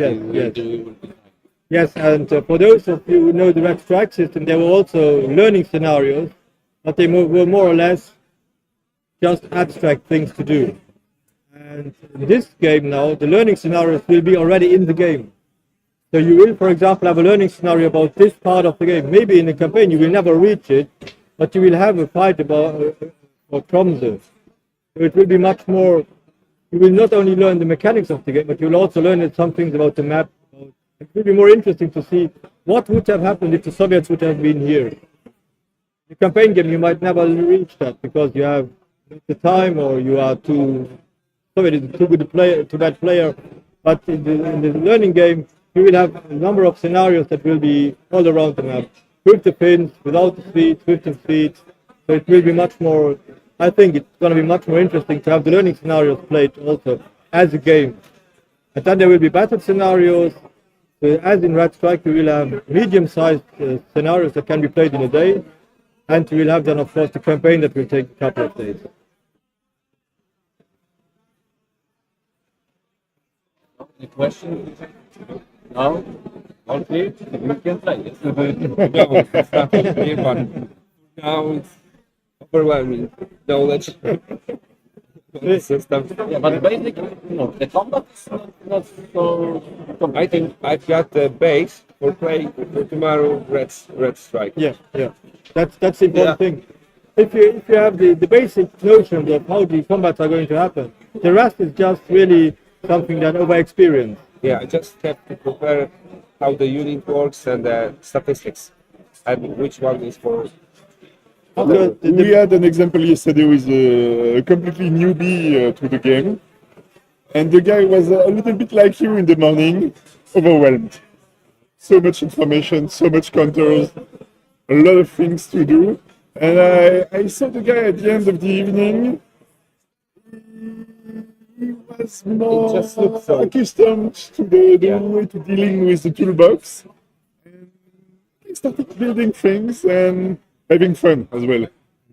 Yes, and for those of you who know the Red Strike system, there were also learning scenarios, but they were more or less just abstract things to do. And in this game now, the learning scenarios will be already in the game. So you will, for example, have a learning scenario about this part of the game. Maybe in the campaign you will never reach it, but you will have a fight about Tromsø. So it will be much more. You will not only learn the mechanics of the game, but you will also learn some things about the map. It will be more interesting to see what would have happened if the Soviets would have been here. The campaign game, you might never reach that because you have the time, or you are too Soviet is too good a player, too bad player. But in the learning game, you will have a number of scenarios that will be all around the map, with the pins, without the speed, with the speed. So it will be much more. I think it's going to be much more interesting to have the learning scenarios played also as a game. And then there will be battle scenarios. As in Red Strike, we will have medium-sized scenarios that can be played in a day. And we will have then, of course, the campaign that will take a couple of days. Any question? No? All clear? We can play it. No, it's not a clear one. Now it's overwhelming knowledge. System. Yeah, but basically, the combat is not so I think I've got the base for playing for tomorrow Red Strike. Yeah. That's the important thing. If you have the basic notions of how the combats are going to happen, the rest is just really something that over experience. Yeah, I just have to prepare how the unit works and the statistics, and which one is for. We had an example yesterday with a completely newbie to the game, and the guy was a little bit like you in the morning, overwhelmed. So much information, so much counters, a lot of things to do, and I saw the guy at the end of the evening. He was more just looks so- accustomed to the way to dealing with the toolbox. And he started building things and having fun as well.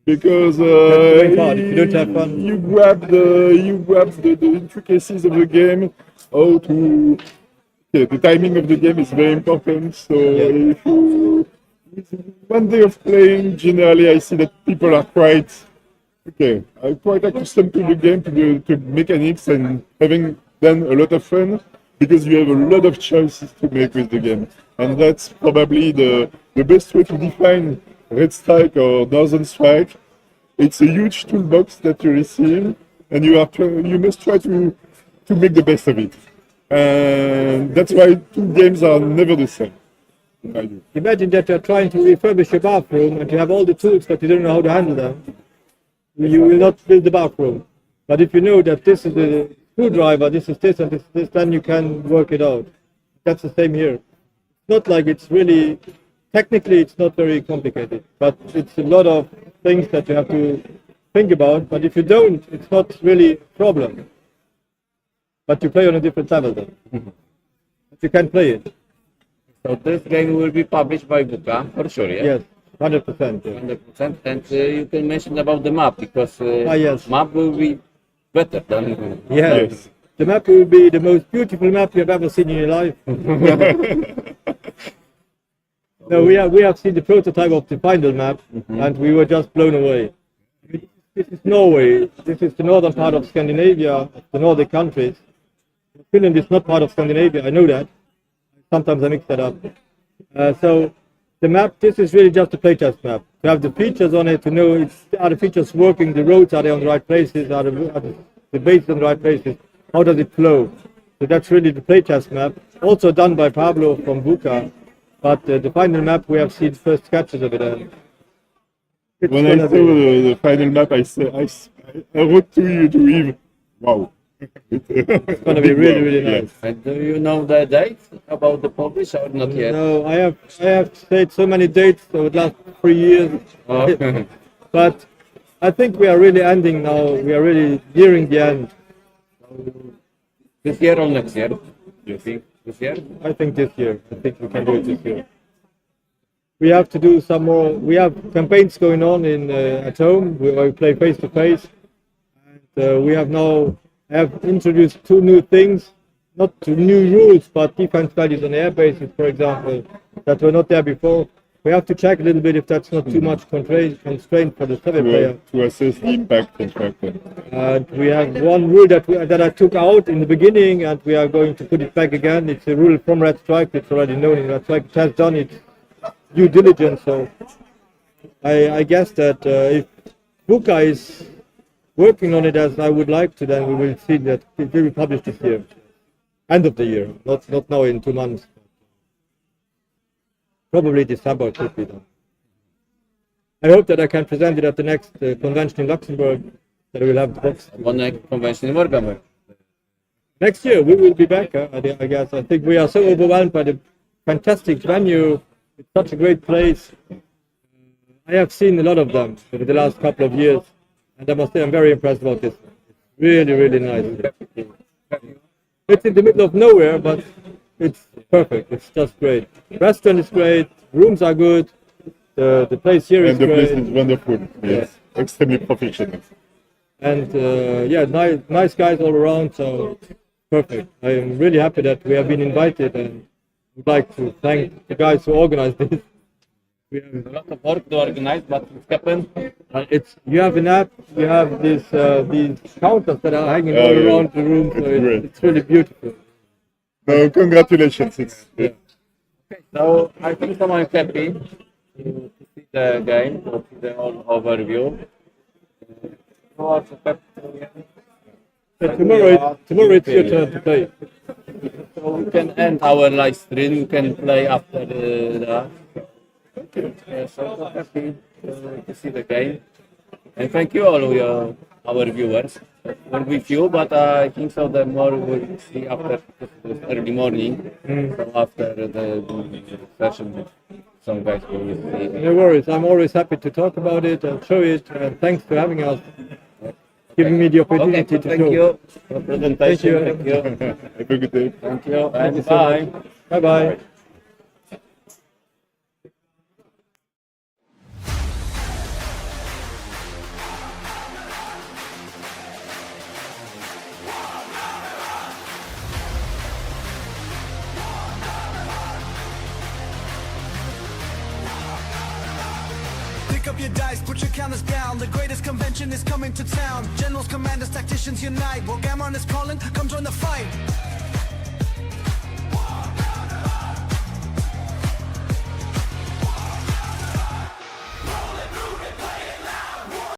Because the main part. If you don't have fun. you grab the intricacies of the game, how to. Okay, the timing of the game is very important. So if you, with one day of playing, generally I see that people are quite accustomed to the game, to mechanics, and having done a lot of fun because you have a lot of choices to make with the game. And that's probably the best way to define Red Strike or Northern Strike. It's a huge toolbox that you receive, and you must try to make the best of it. And that's why two games are never the same. Imagine that you're trying to refurbish your bathroom and you have all the tools, but you don't know how to handle them. You will not build the bathroom. But if you know that this is the screwdriver, this is this, and this is this, then you can work it out. That's the same here. It's not like it's really, technically it's not very complicated, but it's a lot of things that you have to think about. But if you don't, it's not really a problem. But you play on a different level then. But you can play it. So this game will be published by Buka for sure, yeah? Yes, 100%. Yeah. 100%. And you can mention about the map because Yes. map will be better than. Yes. The map will be the most beautiful map you've ever seen in your life. No, we have seen the prototype of the final map, and we were just blown away. This is Norway. This is the northern part of Scandinavia, the Nordic countries. Finland is not part of Scandinavia. I know that. Sometimes I mix that up. So the map, this is really just a playtest map. To have the features on it, to know are the features working, the roads, are they on the right places, are the bases on the right places, how does it flow? So that's really the playtest map, also done by Pablo from Buka. But the final map, we have seen first sketches of it. When I saw the final map, I wrote to Yves, wow. It's going to be really, really nice. And do you know the date about the publish or not yet? No, I have said so many dates over the last 3 years. Oh. But I think we are really ending now. We are really nearing the end. This year or next year? Do you think this year? I think this year. I think we can do it this year. We have to do some more. We have campaigns going on at home where we play face to face. And we have introduced 2 new things, not 2 new rules, but defense values on air bases, for example, that were not there before. We have to check a little bit if that's not too much constraint for the Soviet player. To assess the impact of factor. And we have one rule that I took out in the beginning, and we are going to put it back again. It's a rule from Red Stripe. It's already known in Red Stripe. It has done its due diligence. So I guess that if Buka is working on it as I would like to, then we will see that it will be published this year, end of the year, not now in 2 months. Probably December could be done. I hope that I can present it at the next convention in Luxembourg, that we will have the box. One next convention in Wargammer. Next year we will be back, I guess. I think we are so overwhelmed by the fantastic venue. It's such a great place. I have seen a lot of them over the last couple of years, and I must say I'm very impressed about this. It's really, really nice. It's in the middle of nowhere, but it's perfect. It's just great. Restaurant is great. Rooms are good. The place here is And the great. place is wonderful. Yes, extremely professional. And yeah, nice guys all around. So it's perfect. I am really happy that we have been invited, and would like to thank the guys who organized this. We have A lot of work to organize, but it's happened. you have an app. You have these counters that are hanging all yeah. around the room. So It's great. it's really beautiful. No, congratulations. It's So I think I'm happy to see the game, to see the whole overview. Tomorrow it's your turn to play. So we can end our live stream. You can play after that. So I'm happy to see the game. And thank you all our viewers. We're with you, but I think so the more we'll see after this early morning. So after the session, some guys will see. No worries. I'm always happy to talk about it and show it. And thanks for having us, giving me the opportunity Okay, to thank show. you for presentation. Thank you. Thank you. have a good day. Thank you. And you so bye. Bye bye. Pick up your dice, put your counters down. The greatest convention is coming to town. Generals, commanders, tacticians unite. Wargameron is calling.